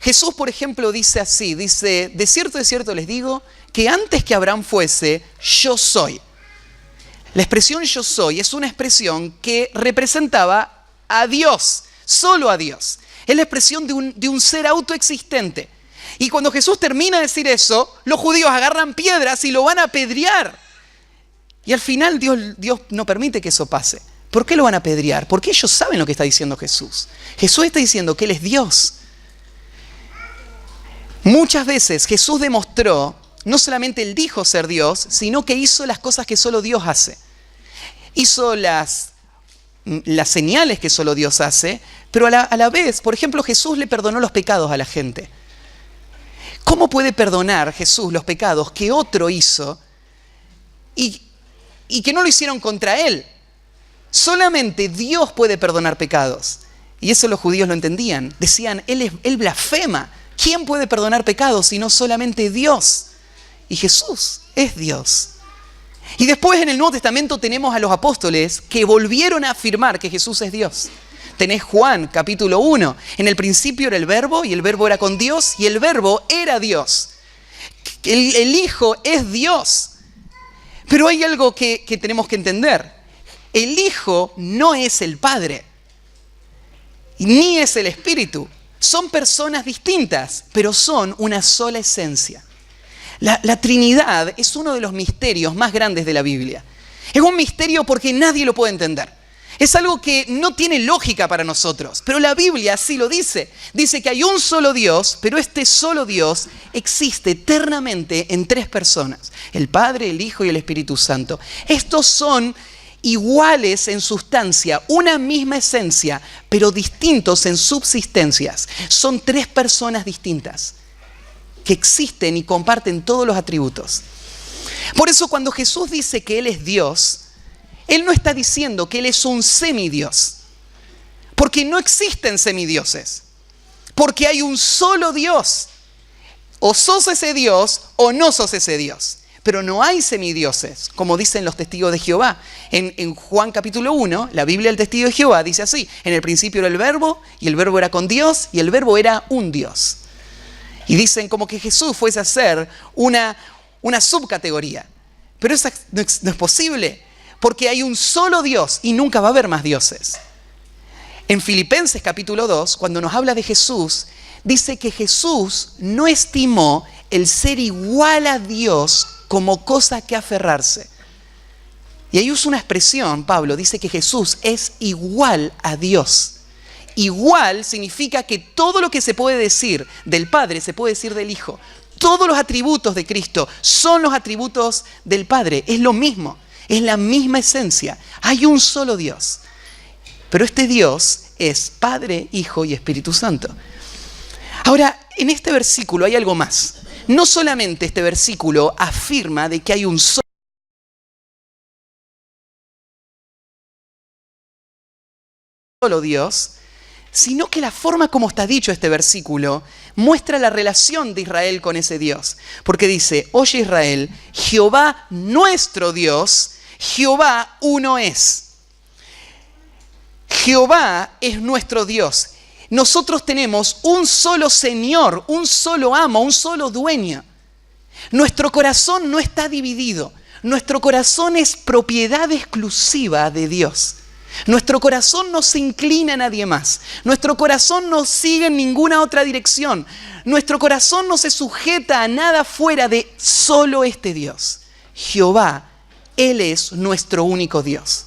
Jesús, por ejemplo, dice así, dice, de cierto les digo, que antes que Abraham fuese, yo soy. La expresión yo soy es una expresión que representaba a Dios, solo a Dios. Es la expresión de un ser autoexistente. Y cuando Jesús termina de decir eso, los judíos agarran piedras y lo van a apedrear. Y al final Dios no permite que eso pase. ¿Por qué lo van a apedrear? Porque ellos saben lo que está diciendo Jesús. Jesús está diciendo que Él es Dios. Muchas veces Jesús demostró, no solamente Él dijo ser Dios, sino que hizo las cosas que solo Dios hace. Hizo las señales que solo Dios hace, pero a la vez, por ejemplo, Jesús le perdonó los pecados a la gente. ¿Cómo puede perdonar Jesús los pecados que otro hizo y que no lo hicieron contra Él? Solamente Dios puede perdonar pecados. Y eso los judíos lo entendían. Decían, Él blasfema. ¿Quién puede perdonar pecados sino solamente Dios? Y Jesús es Dios. Y después en el Nuevo Testamento tenemos a los apóstoles que volvieron a afirmar que Jesús es Dios. Tenés Juan, capítulo 1. En el principio era el Verbo, y el Verbo era con Dios, y el Verbo era Dios. El Hijo es Dios. Pero hay algo que tenemos que entender. El Hijo no es el Padre, ni es el Espíritu. Son personas distintas, pero son una sola esencia. La Trinidad es uno de los misterios más grandes de la Biblia. Es un misterio porque nadie lo puede entender. Es algo que no tiene lógica para nosotros, pero la Biblia sí lo dice. Dice que hay un solo Dios, pero este solo Dios existe eternamente en tres personas: el Padre, el Hijo y el Espíritu Santo. Estos son iguales en sustancia, una misma esencia, pero distintos en subsistencias. Son tres personas distintas que existen y comparten todos los atributos. Por eso cuando Jesús dice que Él es Dios, Él no está diciendo que Él es un semidios, porque no existen semidioses, porque hay un solo Dios. O sos ese Dios o no sos ese Dios. Pero no hay semidioses, como dicen los testigos de Jehová. En Juan capítulo 1, la Biblia del testigo de Jehová dice así: en el principio era el Verbo, y el Verbo era con Dios, y el Verbo era un Dios. Y dicen como que Jesús fuese a ser una subcategoría. Pero eso no es posible, porque hay un solo Dios y nunca va a haber más dioses. En Filipenses capítulo 2, cuando nos habla de Jesús, dice que Jesús no estimó el ser igual a Dios como cosa que aferrarse. Y ahí usa una expresión, Pablo dice que Jesús es igual a Dios. Igual significa que todo lo que se puede decir del Padre se puede decir del Hijo. Todos los atributos de Cristo son los atributos del Padre. Es lo mismo, es la misma esencia. Hay un solo Dios. Pero este Dios es Padre, Hijo y Espíritu Santo. Ahora, en este versículo hay algo más. No solamente este versículo afirma de que hay un solo Dios, sino que la forma como está dicho este versículo muestra la relación de Israel con ese Dios. Porque dice: oye Israel, Jehová nuestro Dios, Jehová uno es. Jehová es nuestro Dios. Nosotros tenemos un solo Señor, un solo amo, un solo dueño. Nuestro corazón no está dividido. Nuestro corazón es propiedad exclusiva de Dios. Nuestro corazón no se inclina a nadie más. Nuestro corazón no sigue en ninguna otra dirección. Nuestro corazón no se sujeta a nada fuera de solo este Dios. Jehová, Él es nuestro único Dios.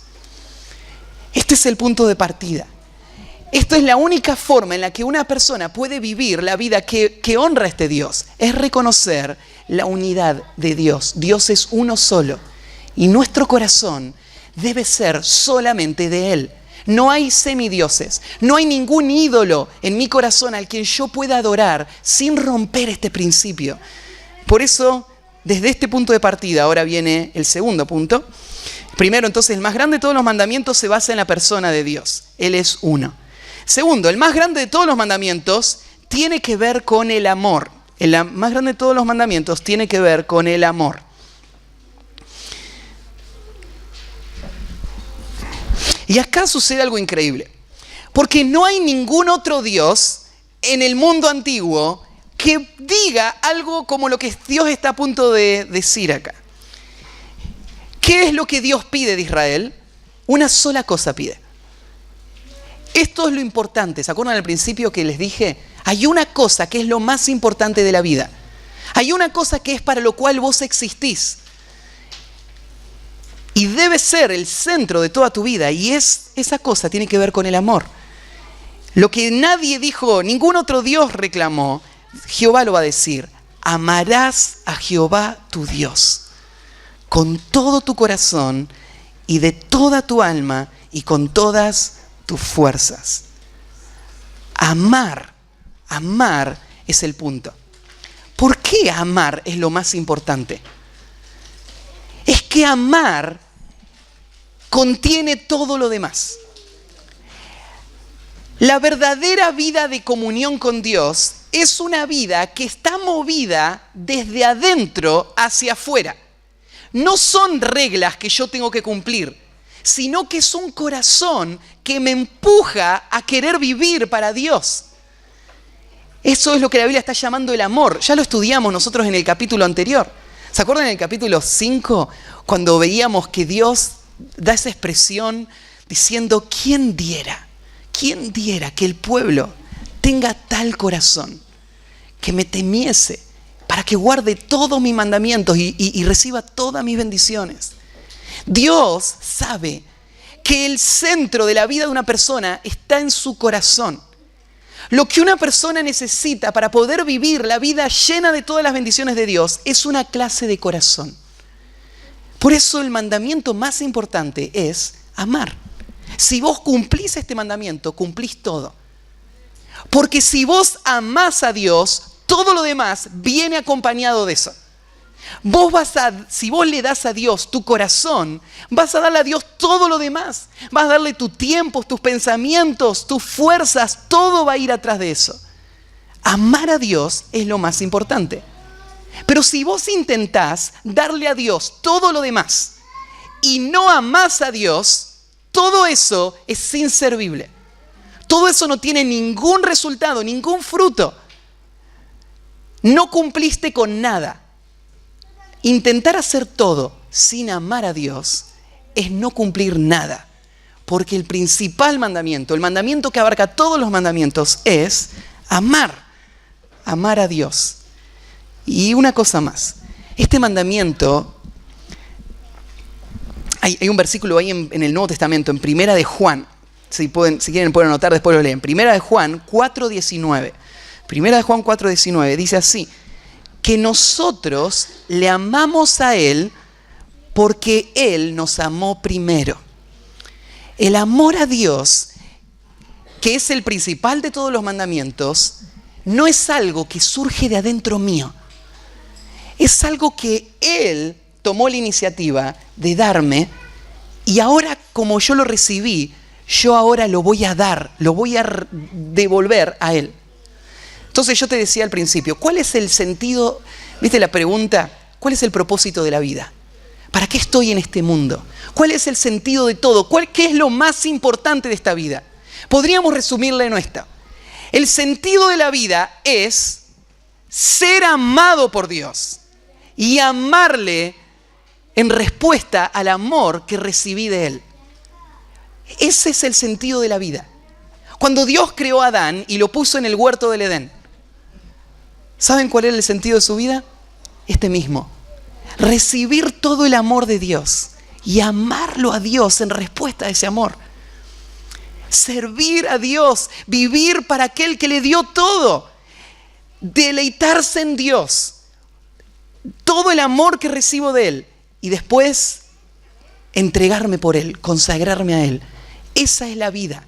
Este es el punto de partida. Esto es la única forma en la que una persona puede vivir la vida que honra a este Dios. Es reconocer la unidad de Dios. Dios es uno solo. Y nuestro corazón debe ser solamente de Él. No hay semidioses. No hay ningún ídolo en mi corazón al quien yo pueda adorar sin romper este principio. Por eso, desde este punto de partida, ahora viene el segundo punto. Primero, entonces, el más grande de todos los mandamientos se basa en la persona de Dios. Él es uno. Segundo, el más grande de todos los mandamientos tiene que ver con el amor. el más grande de todos los mandamientos, tiene que ver con el amor. Y acá sucede algo increíble, porque no hay ningún otro Dios en el mundo antiguo que diga algo como lo que Dios está a punto de decir acá. ¿Qué es lo que Dios pide de Israel? Una sola cosa pide. Esto es lo importante. ¿Se acuerdan al principio que les dije? Hay una cosa que es lo más importante de la vida. Hay una cosa que es para lo cual vos existís. Y debe ser el centro de toda tu vida. Y esa cosa tiene que ver con el amor. Lo que nadie dijo, ningún otro Dios reclamó, Jehová lo va a decir. Amarás a Jehová tu Dios con todo tu corazón y de toda tu alma y con todas tus fuerzas. Amar es el punto. ¿Por qué amar es lo más importante? Es que amar contiene todo lo demás. La verdadera vida de comunión con Dios es una vida que está movida desde adentro hacia afuera. No son reglas que yo tengo que cumplir, sino que es un corazón que me empuja a querer vivir para Dios. Eso es lo que la Biblia está llamando el amor. Ya lo estudiamos nosotros en el capítulo anterior. ¿Se acuerdan en el capítulo 5? Cuando veíamos que Dios da esa expresión diciendo, ¿quién diera que el pueblo tenga tal corazón que me temiese para que guarde todos mis mandamientos y reciba todas mis bendiciones? Dios sabe que el centro de la vida de una persona está en su corazón. Lo que una persona necesita para poder vivir la vida llena de todas las bendiciones de Dios es una clase de corazón. Por eso el mandamiento más importante es amar. Si vos cumplís este mandamiento, cumplís todo. Porque si vos amás a Dios, todo lo demás viene acompañado de eso. Si vos le das a Dios tu corazón, vas a darle a Dios todo lo demás. Vas a darle tu tiempo, tus pensamientos, tus fuerzas, todo va a ir atrás de eso. Amar a Dios es lo más importante. Pero si vos intentás darle a Dios todo lo demás y no amás a Dios, todo eso es inservible. Todo eso no tiene ningún resultado, ningún fruto. No cumpliste con nada. Intentar hacer todo sin amar a Dios es no cumplir nada. Porque el principal mandamiento, el mandamiento que abarca todos los mandamientos es amar a Dios. Y una cosa más, este mandamiento, hay un versículo ahí en el Nuevo Testamento, en Primera de Juan, si quieren pueden anotar, después lo leen. Primera de Juan 4:19. Primera de Juan 4:19 dice así, que nosotros le amamos a Él porque Él nos amó primero. El amor a Dios, que es el principal de todos los mandamientos, no es algo que surge de adentro mío. Es algo que Él tomó la iniciativa de darme y ahora como yo lo recibí, yo ahora lo voy a dar, lo voy a devolver a Él. Entonces yo te decía al principio, ¿cuál es el sentido? ¿Viste la pregunta? ¿Cuál es el propósito de la vida? ¿Para qué estoy en este mundo? ¿Cuál es el sentido de todo? ¿Qué es lo más importante de esta vida? Podríamos resumirla en esto. El sentido de la vida es ser amado por Dios y amarle en respuesta al amor que recibí de Él. Ese es el sentido de la vida. Cuando Dios creó a Adán y lo puso en el huerto del Edén, ¿saben cuál era el sentido de su vida? Este mismo. Recibir todo el amor de Dios y amarlo a Dios en respuesta a ese amor. Servir a Dios, vivir para aquel que le dio todo. Deleitarse en Dios. Todo el amor que recibo de Él. Y después entregarme por Él, consagrarme a Él. Esa es la vida.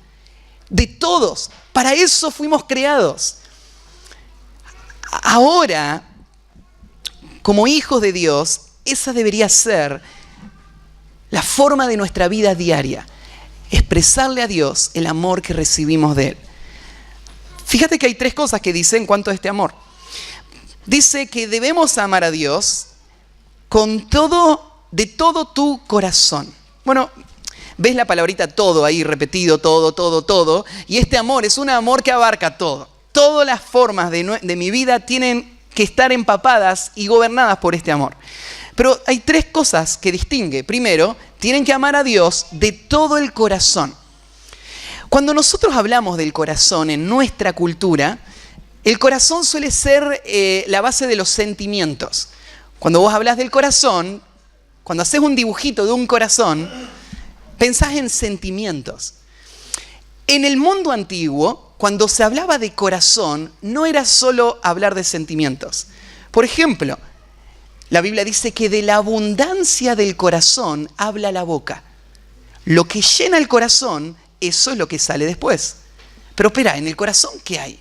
De todos. Para eso fuimos creados. Ahora, como hijos de Dios, esa debería ser la forma de nuestra vida diaria. Expresarle a Dios el amor que recibimos de Él. Fíjate que hay 3 cosas que dice en cuanto a este amor. Dice que debemos amar a Dios con todo, de todo tu corazón. Bueno, ves la palabrita todo ahí repetido, todo. Y este amor es un amor que abarca todo. Todas las formas de mi vida tienen que estar empapadas y gobernadas por este amor. Pero hay tres cosas que distingue. Primero, tienen que amar a Dios de todo el corazón. Cuando nosotros hablamos del corazón en nuestra cultura, el corazón suele ser la base de los sentimientos. Cuando vos hablas del corazón, cuando haces un dibujito de un corazón, pensás en sentimientos. En el mundo antiguo, cuando se hablaba de corazón, no era solo hablar de sentimientos. Por ejemplo, la Biblia dice que de la abundancia del corazón habla la boca. Lo que llena el corazón, eso es lo que sale después. Pero espera, ¿en el corazón qué hay?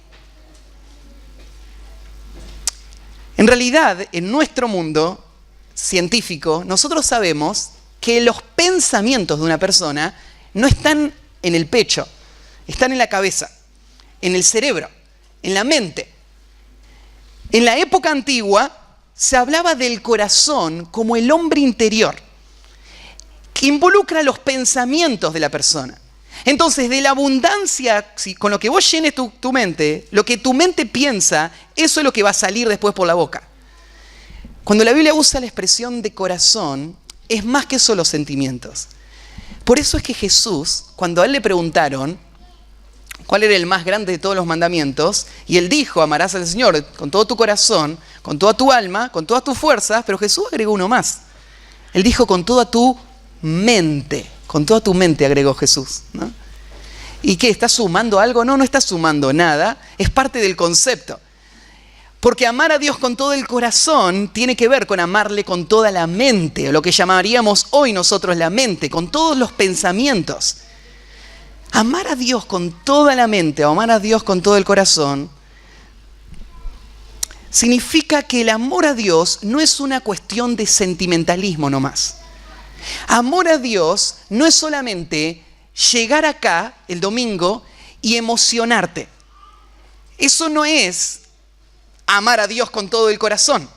En realidad, en nuestro mundo científico, nosotros sabemos que los pensamientos de una persona no están en el pecho, están en la cabeza, en el cerebro, en la mente. En la época antigua se hablaba del corazón como el hombre interior, que involucra los pensamientos de la persona. Entonces, de la abundancia, con lo que vos llenes tu mente, lo que tu mente piensa, eso es lo que va a salir después por la boca. Cuando la Biblia usa la expresión de corazón, es más que solo sentimientos. Por eso es que Jesús, cuando a él le preguntaron cuál era el más grande de todos los mandamientos, y él dijo, amarás al Señor con todo tu corazón, con toda tu alma, con todas tus fuerzas, pero Jesús agregó uno más. Él dijo con toda tu mente. Con toda tu mente, agregó Jesús, ¿no? ¿Y qué? ¿Estás sumando algo? No, no estás sumando nada. Es parte del concepto. Porque amar a Dios con todo el corazón tiene que ver con amarle con toda la mente, o lo que llamaríamos hoy nosotros la mente, con todos los pensamientos. Amar a Dios con toda la mente o amar a Dios con todo el corazón significa que el amor a Dios no es una cuestión de sentimentalismo nomás. Amor a Dios no es solamente llegar acá el domingo y emocionarte. Eso no es amar a Dios con todo el corazón.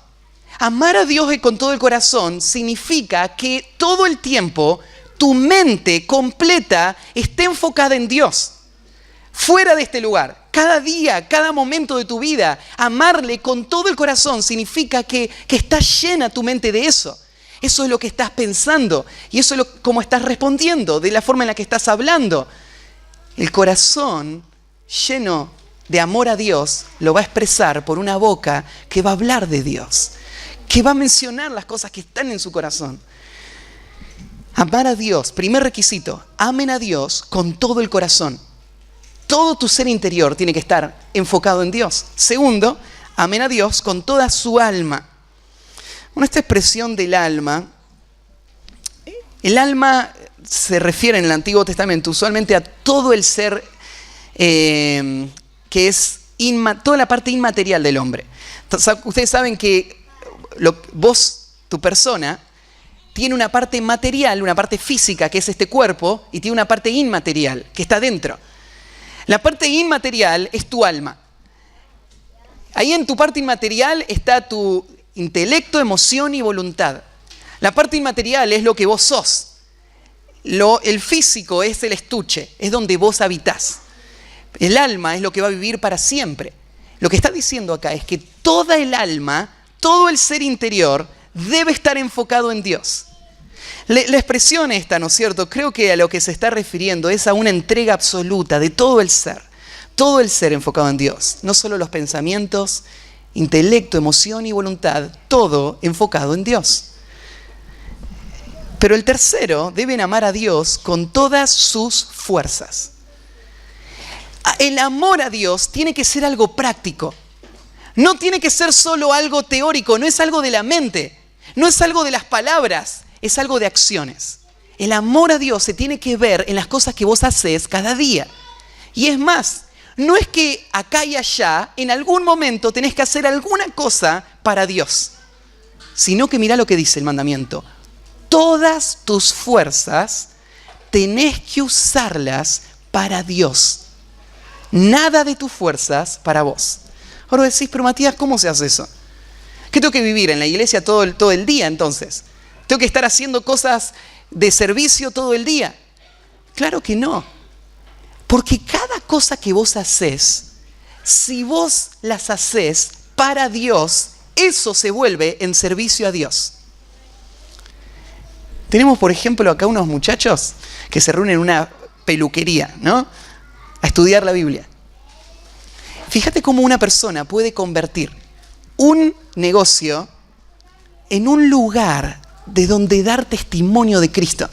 Amar a Dios con todo el corazón significa que todo el tiempo tu mente completa esté enfocada en Dios. Fuera de este lugar, cada día, cada momento de tu vida, amarle con todo el corazón significa que está llena tu mente de eso. Eso es lo que estás pensando y eso es cómo estás respondiendo, de la forma en la que estás hablando. El corazón lleno de amor a Dios lo va a expresar por una boca que va a hablar de Dios, que va a mencionar las cosas que están en su corazón. Amar a Dios, primer requisito, amen a Dios con todo el corazón. Todo tu ser interior tiene que estar enfocado en Dios. Segundo, amen a Dios con toda su alma. Bueno, esta expresión del alma, el alma se refiere en el Antiguo Testamento usualmente a todo el ser que es toda la parte inmaterial del hombre. Entonces, ustedes saben que vos, tu persona, tiene una parte material, una parte física, que es este cuerpo, y tiene una parte inmaterial, que está dentro. La parte inmaterial es tu alma. Ahí en tu parte inmaterial está tu intelecto, emoción y voluntad. La parte inmaterial es lo que vos sos. El físico es el estuche, es donde vos habitás. El alma es lo que va a vivir para siempre. Lo que está diciendo acá es que toda el alma, todo el ser interior, debe estar enfocado en Dios. La expresión esta, ¿no es cierto? Creo que a lo que se está refiriendo es a una entrega absoluta de todo el ser enfocado en Dios. No solo los pensamientos, intelecto, emoción y voluntad, todo enfocado en Dios. Pero el tercero, deben amar a Dios con todas sus fuerzas. El amor a Dios tiene que ser algo práctico. No tiene que ser solo algo teórico, no es algo de la mente, no es algo de las palabras, es algo de acciones. El amor a Dios se tiene que ver en las cosas que vos haces cada día. Y es más, no es que acá y allá, en algún momento tenés que hacer alguna cosa para Dios, sino que mirá lo que dice el mandamiento. Todas tus fuerzas tenés que usarlas para Dios. Nada de tus fuerzas para vos. Ahora decís, pero Matías, ¿cómo se hace eso? ¿Qué tengo que vivir en la iglesia todo el día entonces? ¿Tengo que estar haciendo cosas de servicio todo el día? Claro que no. Porque cada cosa que vos hacés, si vos las hacés para Dios, eso se vuelve en servicio a Dios. Tenemos, por ejemplo, acá unos muchachos que se reúnen en una peluquería, ¿no? A estudiar la Biblia. Fíjate cómo una persona puede convertir un negocio en un lugar de donde dar testimonio de Cristo.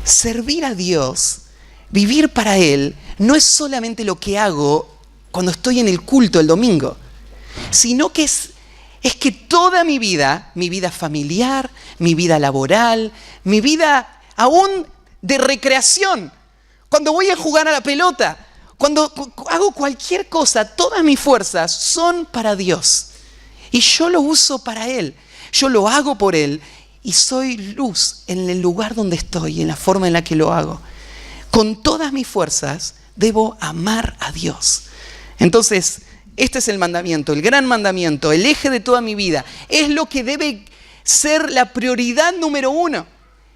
Servir a Dios, vivir para Él, no es solamente lo que hago cuando estoy en el culto el domingo, sino que es que toda mi vida familiar, mi vida laboral, mi vida aún de recreación, cuando voy a jugar a la pelota, cuando hago cualquier cosa, todas mis fuerzas son para Dios. Y yo lo uso para Él, yo lo hago por Él y soy luz en el lugar donde estoy, en la forma en la que lo hago. Con todas mis fuerzas debo amar a Dios. Entonces, este es el mandamiento, el gran mandamiento, el eje de toda mi vida. Es lo que debe ser la prioridad número uno.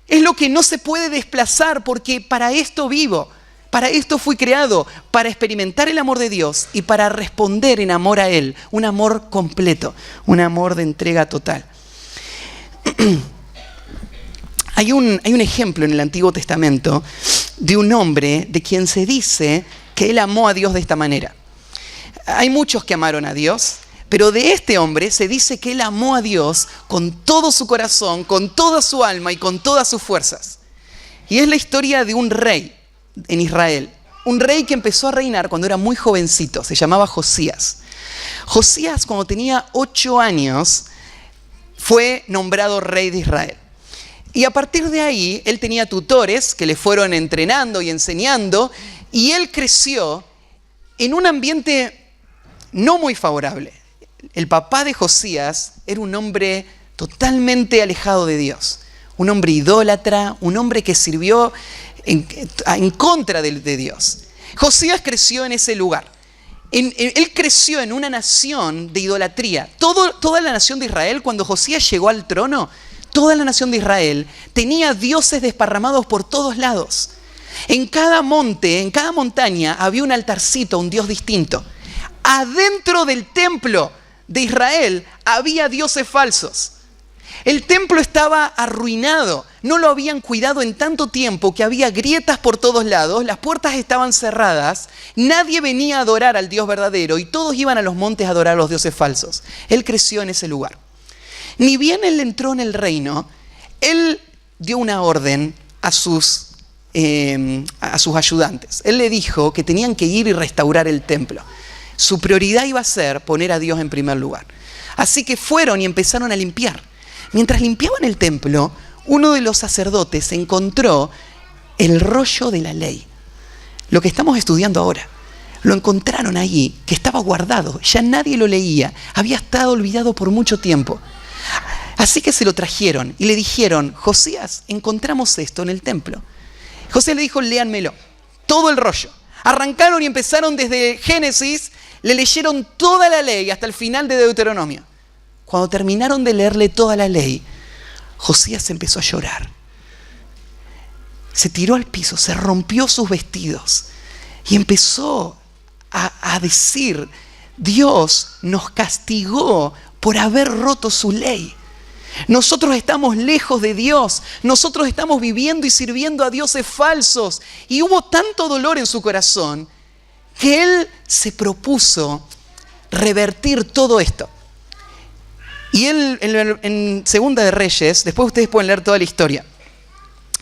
Es lo que no se puede desplazar porque para esto vivo, para esto fui creado, para experimentar el amor de Dios y para responder en amor a Él. Un amor completo, un amor de entrega total. Hay un ejemplo en el Antiguo Testamento de un hombre de quien se dice que él amó a Dios de esta manera. Hay muchos que amaron a Dios, pero de este hombre se dice que él amó a Dios con todo su corazón, con toda su alma y con todas sus fuerzas. Y es la historia de un rey en Israel. Un rey que empezó a reinar cuando era muy jovencito, se llamaba Josías. Josías, cuando tenía 8 años, fue nombrado rey de Israel. Y a partir de ahí, él tenía tutores que le fueron entrenando y enseñando, y él creció en un ambiente no muy favorable. El papá de Josías era un hombre totalmente alejado de Dios, un hombre idólatra, un hombre que sirvió en contra de Dios. Josías creció en ese lugar. Él creció en una nación de idolatría. Toda la nación de Israel, cuando Josías llegó al trono, toda la nación de Israel tenía dioses desparramados por todos lados. En cada monte, en cada montaña, había un altarcito, un dios distinto. Adentro del templo de Israel había dioses falsos. El templo estaba arruinado, no lo habían cuidado en tanto tiempo que había grietas por todos lados, las puertas estaban cerradas, nadie venía a adorar al Dios verdadero y todos iban a los montes a adorar a los dioses falsos. Él creció en ese lugar. Ni bien él entró en el reino, él dio una orden a sus ayudantes. Él le dijo que tenían que ir y restaurar el templo. Su prioridad iba a ser poner a Dios en primer lugar. Así que fueron y empezaron a limpiar. Mientras limpiaban el templo, uno de los sacerdotes encontró el rollo de la ley. Lo que estamos estudiando ahora. Lo encontraron allí, que estaba guardado. Ya nadie lo leía. Había estado olvidado por mucho tiempo. Así que se lo trajeron y le dijeron: Josías, encontramos esto en el templo. Josías le dijo: léanmelo, todo el rollo. Arrancaron y empezaron desde Génesis, le leyeron toda la ley hasta el final de Deuteronomio. Cuando terminaron de leerle toda la ley, Josías empezó a llorar. Se tiró al piso, se rompió sus vestidos y empezó a decir: Dios nos castigó por haber roto su ley. Nosotros estamos lejos de Dios, nosotros estamos viviendo y sirviendo a dioses falsos. Y hubo tanto dolor en su corazón que él se propuso revertir todo esto. Y él en Segunda de Reyes, después ustedes pueden leer toda la historia,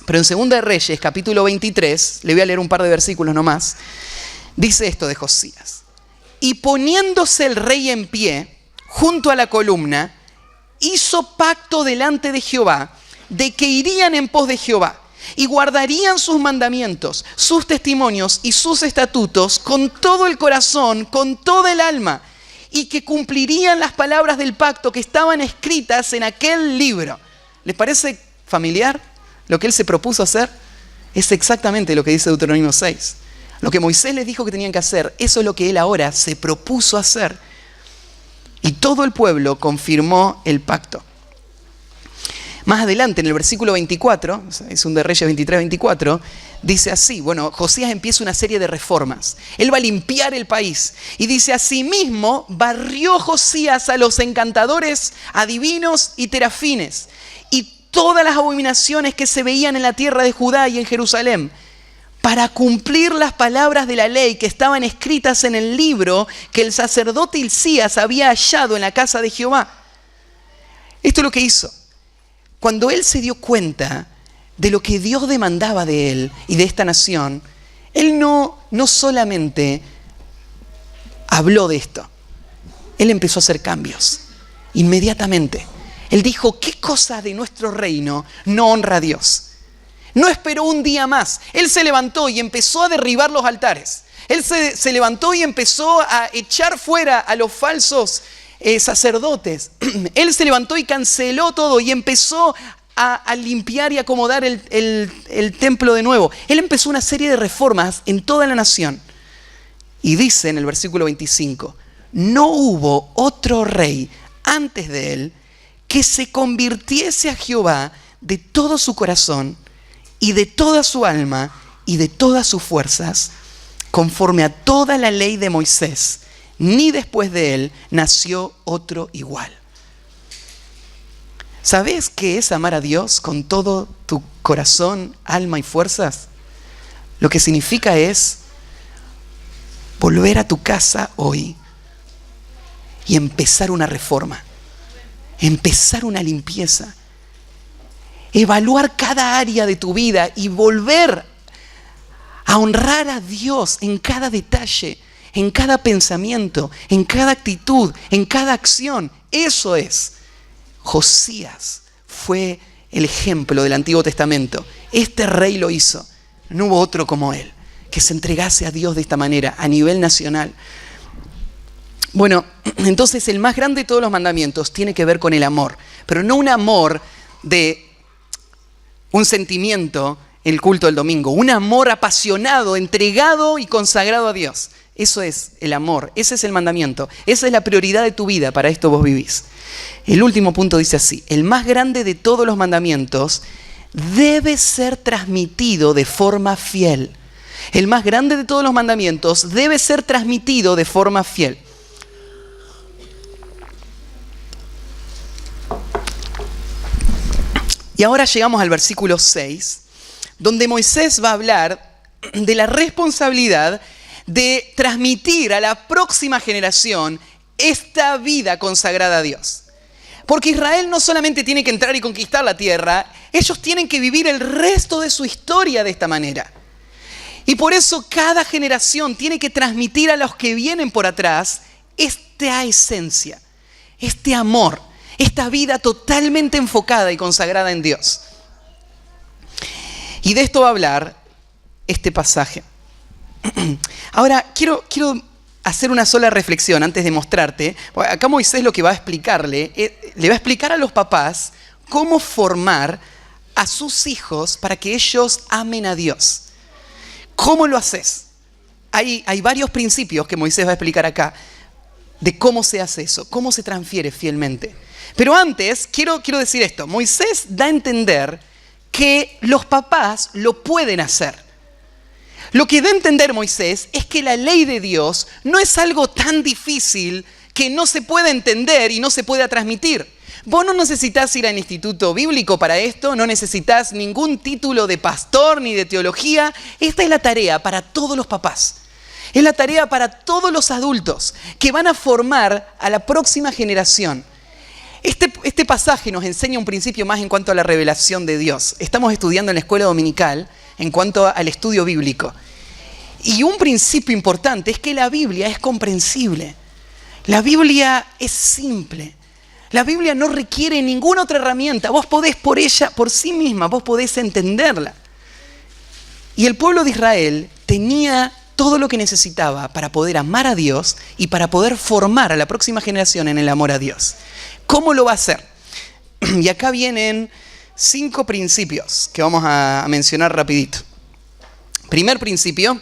pero en Segunda de Reyes, capítulo 23, le voy a leer un par de versículos nomás, dice esto de Josías: y poniéndose el rey en pie junto a la columna, hizo pacto delante de Jehová de que irían en pos de Jehová y guardarían sus mandamientos, sus testimonios y sus estatutos con todo el corazón, con toda el alma, y que cumplirían las palabras del pacto que estaban escritas en aquel libro. ¿Les parece familiar lo que él se propuso hacer? Es exactamente lo que dice Deuteronomio 6. Lo que Moisés les dijo que tenían que hacer, eso es lo que él ahora se propuso hacer. Y todo el pueblo confirmó el pacto. Más adelante, en el versículo 24, es un de Reyes 23-24, dice así, bueno, Josías empieza una serie de reformas. Él va a limpiar el país. Y dice, asimismo, barrió Josías a los encantadores, adivinos y terafines, y todas las abominaciones que se veían en la tierra de Judá y en Jerusalén, para cumplir las palabras de la ley que estaban escritas en el libro que el sacerdote Hilcías había hallado en la casa de Jehová. Esto es lo que hizo. Cuando él se dio cuenta de lo que Dios demandaba de él y de esta nación, él no solamente habló de esto, él empezó a hacer cambios inmediatamente. Él dijo, ¿qué cosa de nuestro reino no honra a Dios? No esperó un día más. Él se levantó y empezó a derribar los altares. Él se levantó y empezó a echar fuera a los falsos sacerdotes. Él se levantó y canceló todo y empezó a limpiar y acomodar el templo de nuevo. Él empezó una serie de reformas en toda la nación. Y dice en el versículo 25, no hubo otro rey antes de él que se convirtiese a Jehová de todo su corazón y de toda su alma y de todas sus fuerzas, conforme a toda la ley de Moisés, ni después de él nació otro igual. ¿Sabes qué es amar a Dios con todo tu corazón, alma y fuerzas? Lo que significa es volver a tu casa hoy y empezar una reforma, empezar una limpieza, evaluar cada área de tu vida y volver a honrar a Dios en cada detalle, en cada pensamiento, en cada actitud, en cada acción. Eso es. Josías fue el ejemplo del Antiguo Testamento. Este rey lo hizo. No hubo otro como él, que se entregase a Dios de esta manera, a nivel nacional. Bueno, entonces el más grande de todos los mandamientos tiene que ver con el amor, pero no un amor de un sentimiento, el culto del domingo, un amor apasionado, entregado y consagrado a Dios. Eso es el amor, ese es el mandamiento, esa es la prioridad de tu vida, para esto vos vivís. El último punto dice así, el más grande de todos los mandamientos debe ser transmitido de forma fiel. El más grande de todos los mandamientos debe ser transmitido de forma fiel. Y ahora llegamos al versículo 6, donde Moisés va a hablar de la responsabilidad de transmitir a la próxima generación esta vida consagrada a Dios. Porque Israel no solamente tiene que entrar y conquistar la tierra, ellos tienen que vivir el resto de su historia de esta manera. Y por eso cada generación tiene que transmitir a los que vienen por atrás esta esencia, este amor, esta vida totalmente enfocada y consagrada en Dios. Y de esto va a hablar este pasaje. Ahora, quiero hacer una sola reflexión antes de mostrarte. Acá Moisés lo que va a explicarle, le va a explicar a los papás cómo formar a sus hijos para que ellos amen a Dios. ¿Cómo lo haces? Hay varios principios que Moisés va a explicar acá de cómo se hace eso, cómo se transfiere fielmente. Pero antes, quiero decir esto. Moisés da a entender que los papás lo pueden hacer. Lo que da a entender Moisés es que la ley de Dios no es algo tan difícil que no se pueda entender y no se pueda transmitir. Vos no necesitas ir al instituto bíblico para esto, no necesitas ningún título de pastor ni de teología. Esta es la tarea para todos los papás. Es la tarea para todos los adultos que van a formar a la próxima generación. Este pasaje nos enseña un principio más en cuanto a la revelación de Dios. Estamos estudiando en la escuela dominical en cuanto al estudio bíblico. Y un principio importante es que la Biblia es comprensible. La Biblia es simple. La Biblia no requiere ninguna otra herramienta. Vos podés por sí misma, vos podés entenderla. Y el pueblo de Israel tenía todo lo que necesitaba para poder amar a Dios y para poder formar a la próxima generación en el amor a Dios. ¿Cómo lo va a hacer? Y acá vienen 5 principios que vamos a mencionar rapidito. Primer principio,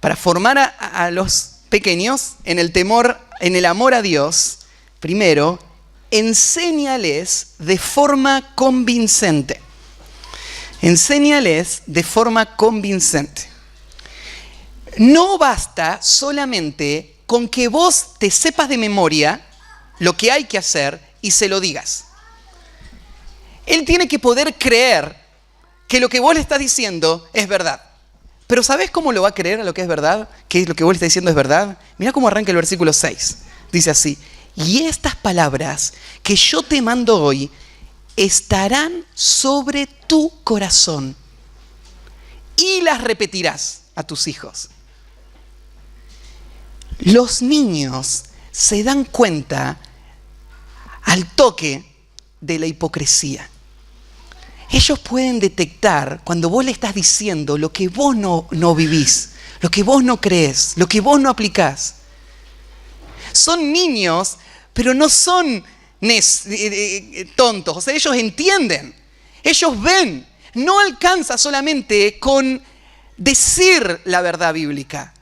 para formar a los pequeños en el temor, en el amor a Dios, primero, enséñales de forma convincente. Enséñales de forma convincente. No basta solamente con que vos te sepas de memoria lo que hay que hacer y se lo digas. Él tiene que poder creer que lo que vos le estás diciendo es verdad. Pero ¿sabés cómo lo va a creer a lo que es verdad? ¿Que lo que vos le estás diciendo es verdad? Mirá cómo arranca el versículo 6. Dice así: y estas palabras que yo te mando hoy estarán sobre tu corazón y las repetirás a tus hijos. Los niños se dan cuenta al toque de la hipocresía. Ellos pueden detectar cuando vos le estás diciendo lo que vos no vivís, lo que vos no crees, lo que vos no aplicás. Son niños, pero no son tontos. O sea, ellos entienden, ellos ven. No alcanza solamente con decir la verdad bíblica.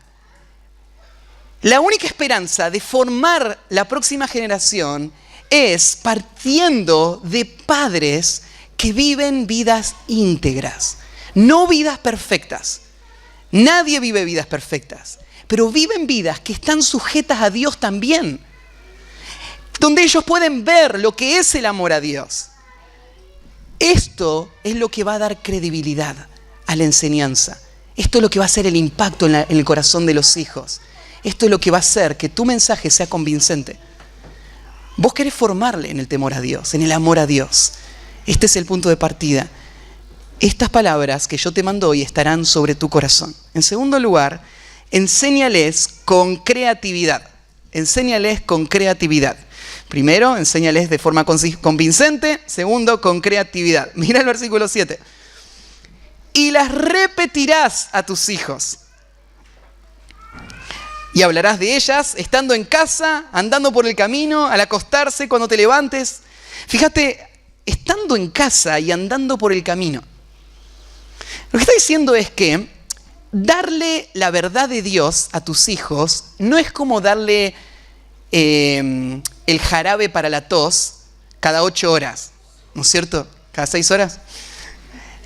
La única esperanza de formar la próxima generación es partiendo de padres que viven vidas íntegras, no vidas perfectas. Nadie vive vidas perfectas, pero viven vidas que están sujetas a Dios también, donde ellos pueden ver lo que es el amor a Dios. Esto es lo que va a dar credibilidad a la enseñanza. Esto es lo que va a hacer el impacto en el corazón de los hijos. Esto es lo que va a hacer que tu mensaje sea convincente. Vos querés formarle en el temor a Dios, en el amor a Dios. Este es el punto de partida. Estas palabras que yo te mando hoy estarán sobre tu corazón. En segundo lugar, enséñales con creatividad. Enséñales con creatividad. Primero, enséñales de forma convincente. Segundo, con creatividad. Mira el versículo 7. Y las repetirás a tus hijos. Y hablarás de ellas estando en casa, andando por el camino, al acostarse, cuando te levantes. Fíjate, estando en casa y andando por el camino. Lo que está diciendo es que darle la verdad de Dios a tus hijos no es como darle el jarabe para la tos cada 8 horas, ¿no es cierto? Cada 6 horas.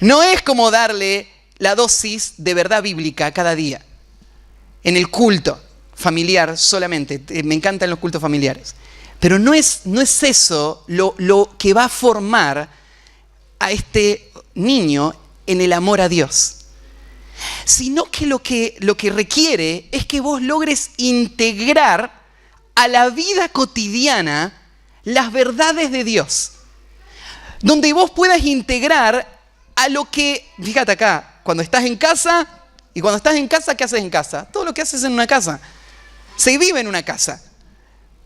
No es como darle la dosis de verdad bíblica cada día en el culto familiar solamente. Me encantan los cultos familiares. Pero no es eso lo que va a formar a este niño en el amor a Dios. Sino que lo que requiere es que vos logres integrar a la vida cotidiana las verdades de Dios. Donde vos puedas integrar a lo que, fíjate acá, cuando estás en casa, y cuando estás en casa, ¿qué haces en casa? Todo lo que haces en una casa. Se vive en una casa.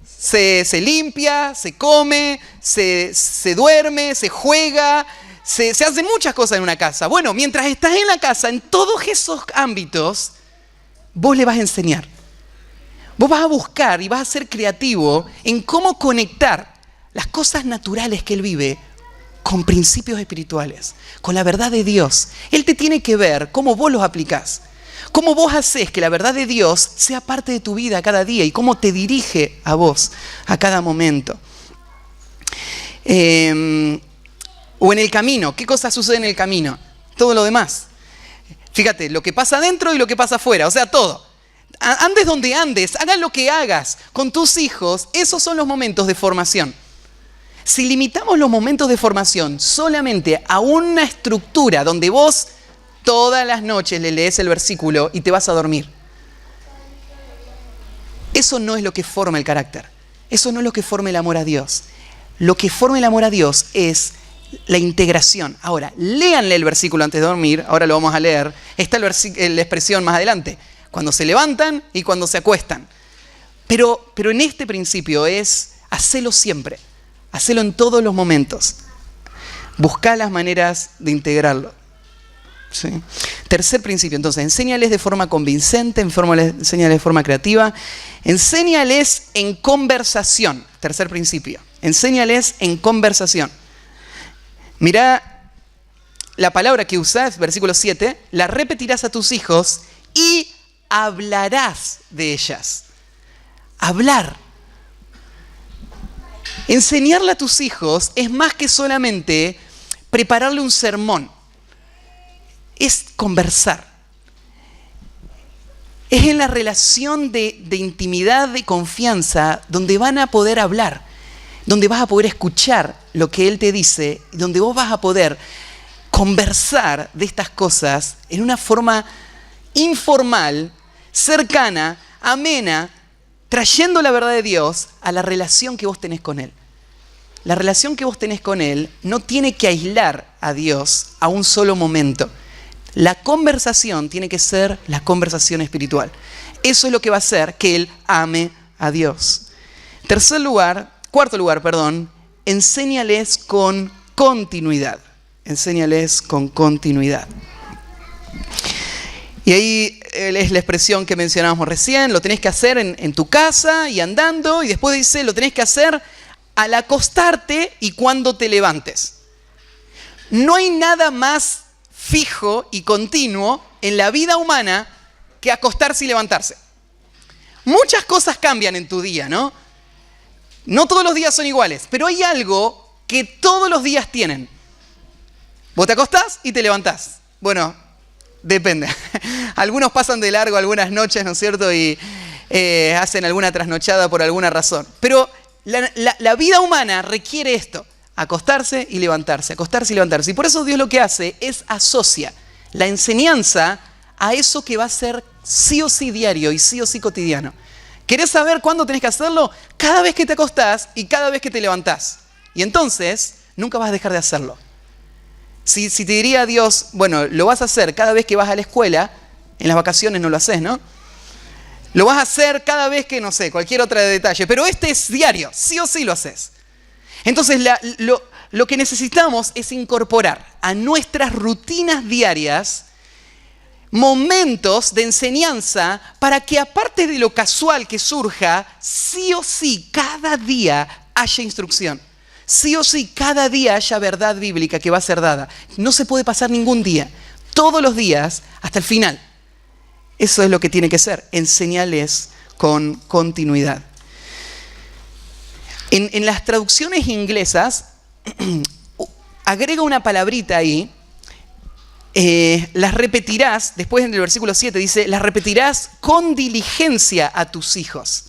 Se limpia, se come, se duerme, se juega, se hacen muchas cosas en una casa. Bueno, mientras estás en la casa, en todos esos ámbitos, vos le vas a enseñar. Vos vas a buscar y vas a ser creativo en cómo conectar las cosas naturales que él vive con principios espirituales, con la verdad de Dios. Él te tiene que ver cómo vos los aplicás. Cómo vos haces que la verdad de Dios sea parte de tu vida cada día y cómo te dirige a vos a cada momento. O en el camino. ¿Qué cosas suceden en el camino? Todo lo demás. Fíjate, lo que pasa adentro y lo que pasa afuera. O sea, todo. Andes donde andes, hagas lo que hagas con tus hijos. Esos son los momentos de formación. Si limitamos los momentos de formación solamente a una estructura donde vos todas las noches le lees el versículo y te vas a dormir. Eso no es lo que forma el carácter. Eso no es lo que forma el amor a Dios. Lo que forma el amor a Dios es la integración. Ahora, léanle el versículo antes de dormir. Ahora lo vamos a leer. Está la expresión más adelante. Cuando se levantan y cuando se acuestan. Pero en este principio es hacelo siempre. Hacelo en todos los momentos. Buscá las maneras de integrarlo. ¿Sí? Tercer principio, entonces, enséñales de forma convincente, enséñales de forma creativa, enséñales en conversación. Tercer principio, enséñales en conversación. Mirá la palabra que usás, versículo 7, la repetirás a tus hijos y hablarás de ellas. Hablar. Enseñarle a tus hijos es más que solamente prepararle un sermón. Es conversar. Es en la relación de intimidad, de confianza, donde van a poder hablar, donde vas a poder escuchar lo que él te dice, donde vos vas a poder conversar de estas cosas en una forma informal, cercana, amena, trayendo la verdad de Dios a la relación que vos tenés con Él. La relación que vos tenés con Él no tiene que aislar a Dios a un solo momento. La conversación tiene que ser la conversación espiritual. Eso es lo que va a hacer que Él ame a Dios. Cuarto lugar, enséñales con continuidad. Enséñales con continuidad. Y ahí es la expresión que mencionábamos recién, lo tenés que hacer en tu casa y andando, y después dice, lo tenés que hacer al acostarte y cuando te levantes. No hay nada más fijo y continuo en la vida humana que acostarse y levantarse. Muchas cosas cambian en tu día, ¿no? No todos los días son iguales, pero hay algo que todos los días tienen. Vos te acostás y te levantás. Bueno, depende. Algunos pasan de largo algunas noches, ¿no es cierto? Y hacen alguna trasnochada por alguna razón. Pero la vida humana requiere esto. Acostarse y levantarse, acostarse y levantarse. Y por eso Dios lo que hace es asocia la enseñanza a eso que va a ser sí o sí diario y sí o sí cotidiano. ¿Querés saber cuándo tenés que hacerlo? Cada vez que te acostás y cada vez que te levantás. Y entonces nunca vas a dejar de hacerlo. Si te diría Dios, bueno, lo vas a hacer cada vez que vas a la escuela, en las vacaciones no lo haces, ¿no? Lo vas a hacer cada vez que, no sé, cualquier otro detalle, pero este es diario, sí o sí lo haces. Entonces lo que necesitamos es incorporar a nuestras rutinas diarias momentos de enseñanza para que aparte de lo casual que surja, sí o sí cada día haya instrucción. Sí o sí, cada día haya verdad bíblica que va a ser dada. No se puede pasar ningún día. Todos los días hasta el final. Eso es lo que tiene que ser. Enseñarles con continuidad. En las traducciones inglesas, agrega una palabrita ahí. Las repetirás, después en el versículo 7 dice, las repetirás con diligencia a tus hijos.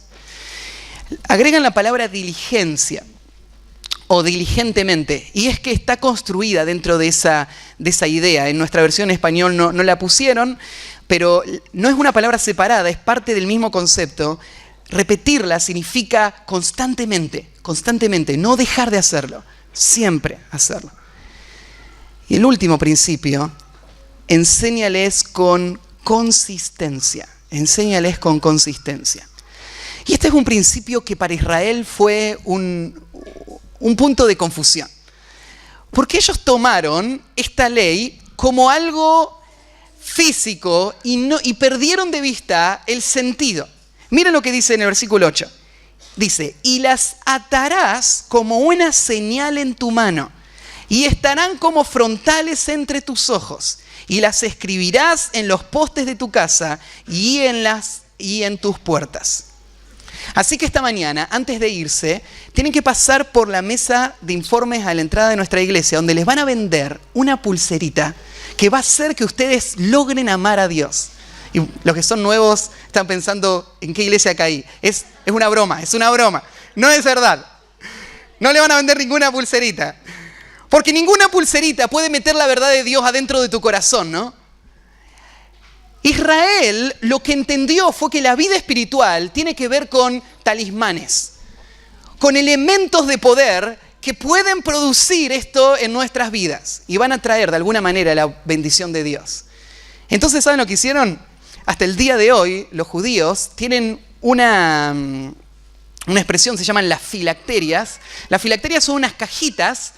Agregan la palabra diligencia. O diligentemente, y es que está construida dentro de esa idea. En nuestra versión en español no la pusieron, pero no es una palabra separada, es parte del mismo concepto. Repetirla significa constantemente, no dejar de hacerlo, siempre hacerlo. Y el último principio, enséñales con consistencia, enséñales con consistencia. Y este es un principio que para Israel fue un punto de confusión. Porque ellos tomaron esta ley como algo físico y perdieron de vista el sentido. Miren lo que dice en el versículo 8. Dice, y las atarás como una señal en tu mano, y estarán como frontales entre tus ojos, y las escribirás en los postes de tu casa y en tus puertas. Así que esta mañana, antes de irse, tienen que pasar por la mesa de informes a la entrada de nuestra iglesia, donde les van a vender una pulserita que va a hacer que ustedes logren amar a Dios. Y los que son nuevos están pensando, ¿en qué iglesia caí? Es una broma, no es verdad. No le van a vender ninguna pulserita. Porque ninguna pulserita puede meter la verdad de Dios adentro de tu corazón, ¿no? Israel lo que entendió fue que la vida espiritual tiene que ver con talismanes, con elementos de poder que pueden producir esto en nuestras vidas y van a traer de alguna manera la bendición de Dios. Entonces, ¿saben lo que hicieron? Hasta el día de hoy, los judíos tienen una expresión, se llaman las filacterias. Las filacterias son unas cajitas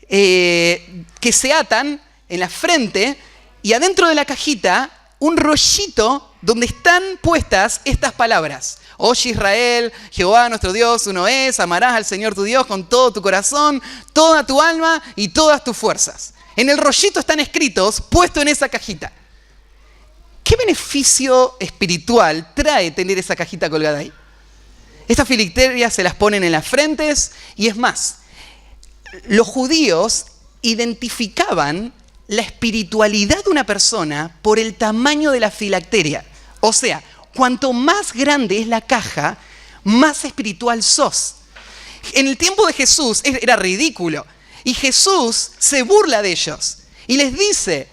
que se atan en la frente y adentro de la cajita un rollito donde están puestas estas palabras. Oye Israel, Jehová nuestro Dios uno es, amarás al Señor tu Dios con todo tu corazón, toda tu alma y todas tus fuerzas. En el rollito están escritos, puesto en esa cajita. ¿Qué beneficio espiritual trae tener esa cajita colgada ahí? Estas filacterias se las ponen en las frentes y es más, los judíos identificaban la espiritualidad de una persona por el tamaño de la filacteria. O sea, cuanto más grande es la caja, más espiritual sos. En el tiempo de Jesús era ridículo. Y Jesús se burla de ellos y les dice,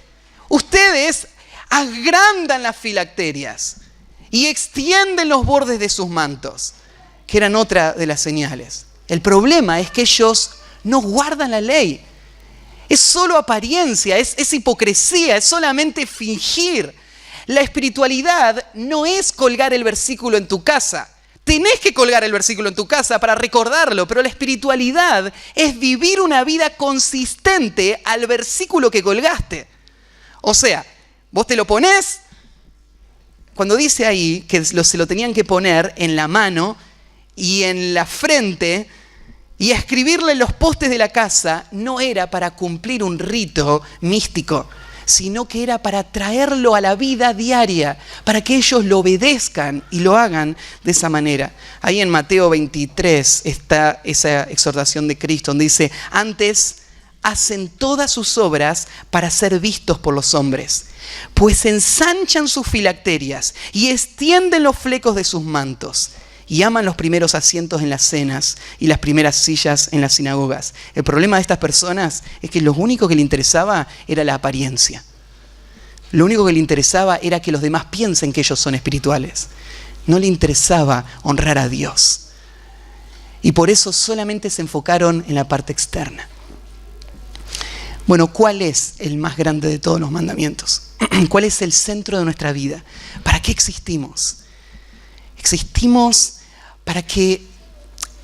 ustedes agrandan las filacterias y extienden los bordes de sus mantos, que eran otra de las señales. El problema es que ellos no guardan la ley. Es solo apariencia, es hipocresía, es solamente fingir. La espiritualidad no es colgar el versículo en tu casa. Tenés que colgar el versículo en tu casa para recordarlo, pero la espiritualidad es vivir una vida consistente al versículo que colgaste. O sea, vos te lo ponés, cuando dice ahí que se lo tenían que poner en la mano y en la frente y escribirle en los postes de la casa, no era para cumplir un rito místico, sino que era para traerlo a la vida diaria, para que ellos lo obedezcan y lo hagan de esa manera. Ahí en Mateo 23 está esa exhortación de Cristo, donde dice, antes hacen todas sus obras para ser vistos por los hombres, pues ensanchan sus filacterias y extienden los flecos de sus mantos, y aman los primeros asientos en las cenas y las primeras sillas en las sinagogas. El problema de estas personas es que lo único que le interesaba era la apariencia. Lo único que le interesaba era que los demás piensen que ellos son espirituales. No le interesaba honrar a Dios. Y por eso solamente se enfocaron en la parte externa. Bueno, ¿cuál es el más grande de todos los mandamientos? ¿Cuál es el centro de nuestra vida? ¿Para qué existimos? Existimos para que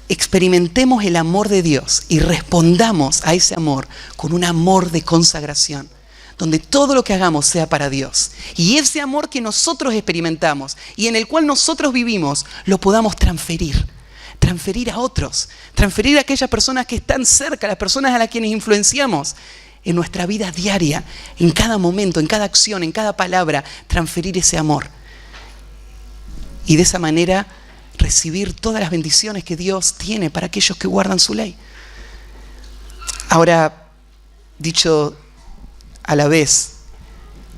experimentemos el amor de Dios y respondamos a ese amor con un amor de consagración, donde todo lo que hagamos sea para Dios. Y ese amor que nosotros experimentamos y en el cual nosotros vivimos, lo podamos transferir a otros, transferir a aquellas personas que están cerca, las personas a las quienes influenciamos en nuestra vida diaria, en cada momento, en cada acción, en cada palabra, transferir ese amor. Y de esa manera recibir todas las bendiciones que Dios tiene para aquellos que guardan su ley. Ahora, dicho a la vez,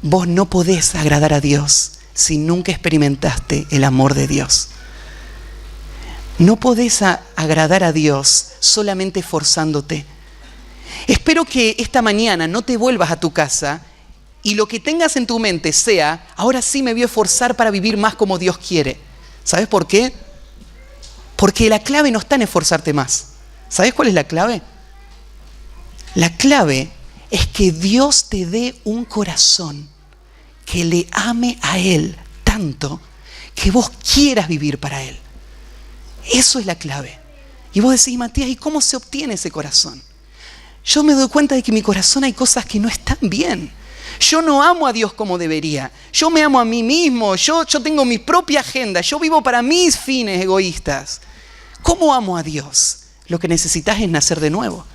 vos no podés agradar a Dios si nunca experimentaste el amor de Dios. No podés agradar a Dios solamente forzándote. Espero que esta mañana no te vuelvas a tu casa y lo que tengas en tu mente sea, ahora sí me voy a esforzar para vivir más como Dios quiere. ¿Sabes por qué? Porque la clave no está en esforzarte más. ¿Sabes cuál es la clave? La clave es que Dios te dé un corazón que le ame a Él tanto que vos quieras vivir para Él. Eso es la clave. Y vos decís, Matías, ¿y cómo se obtiene ese corazón? Yo me doy cuenta de que en mi corazón hay cosas que no están bien. Yo no amo a Dios como debería. Yo me amo a mí mismo. Yo tengo mi propia agenda. Yo vivo para mis fines egoístas. ¿Cómo amo a Dios? Lo que necesitas es nacer de nuevo.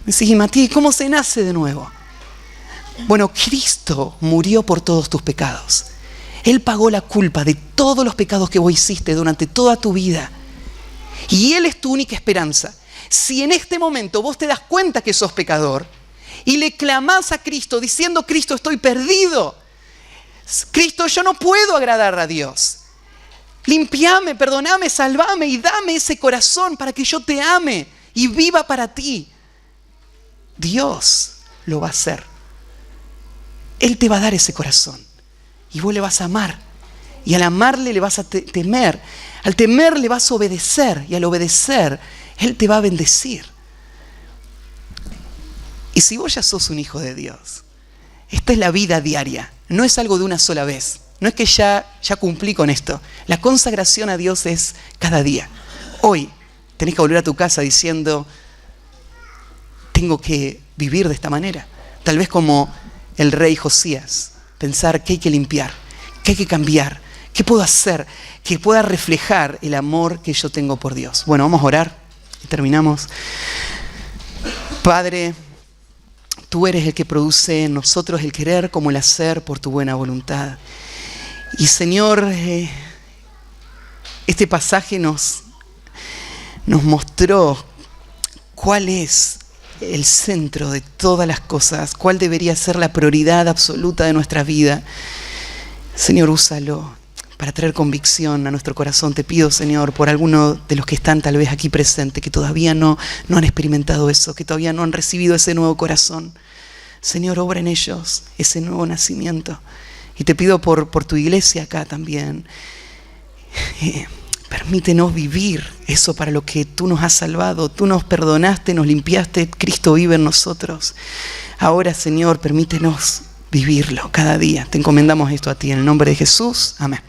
Me decís, Matías, ¿cómo se nace de nuevo? Bueno, Cristo murió por todos tus pecados. Él pagó la culpa de todos los pecados que vos hiciste durante toda tu vida. Y Él es tu única esperanza. Si en este momento vos te das cuenta que sos pecador y le clamás a Cristo diciendo, Cristo, estoy perdido. Cristo, yo no puedo agradar a Dios. Limpiame, perdoname, salvame y dame ese corazón para que yo te ame y viva para ti. Dios lo va a hacer. Él te va a dar ese corazón y vos le vas a amar. Y al amarle le vas a temer. Al temer le vas a obedecer y al obedecer Él te va a bendecir. Y si vos ya sos un hijo de Dios, esta es la vida diaria. No es algo de una sola vez. No es que ya cumplí con esto. La consagración a Dios es cada día. Hoy tenés que volver a tu casa diciendo, tengo que vivir de esta manera. Tal vez como el rey Josías, pensar qué hay que limpiar, qué hay que cambiar, qué puedo hacer que pueda reflejar el amor que yo tengo por Dios. Bueno, vamos a orar y terminamos. Padre, tú eres el que produce en nosotros el querer como el hacer por tu buena voluntad. Y Señor, este pasaje nos nos mostró cuál es el centro de todas las cosas, cuál debería ser la prioridad absoluta de nuestra vida. Señor, úsalo para traer convicción a nuestro corazón. Te pido, Señor, por algunos de los que están tal vez aquí presentes, que todavía no han experimentado eso, que todavía no han recibido ese nuevo corazón. Señor, obra en ellos ese nuevo nacimiento. Y te pido por tu iglesia acá también. Permítenos vivir eso para lo que tú nos has salvado. Tú nos perdonaste, nos limpiaste. Cristo vive en nosotros. Ahora, Señor, permítenos vivirlo cada día. Te encomendamos esto a ti en el nombre de Jesús. Amén.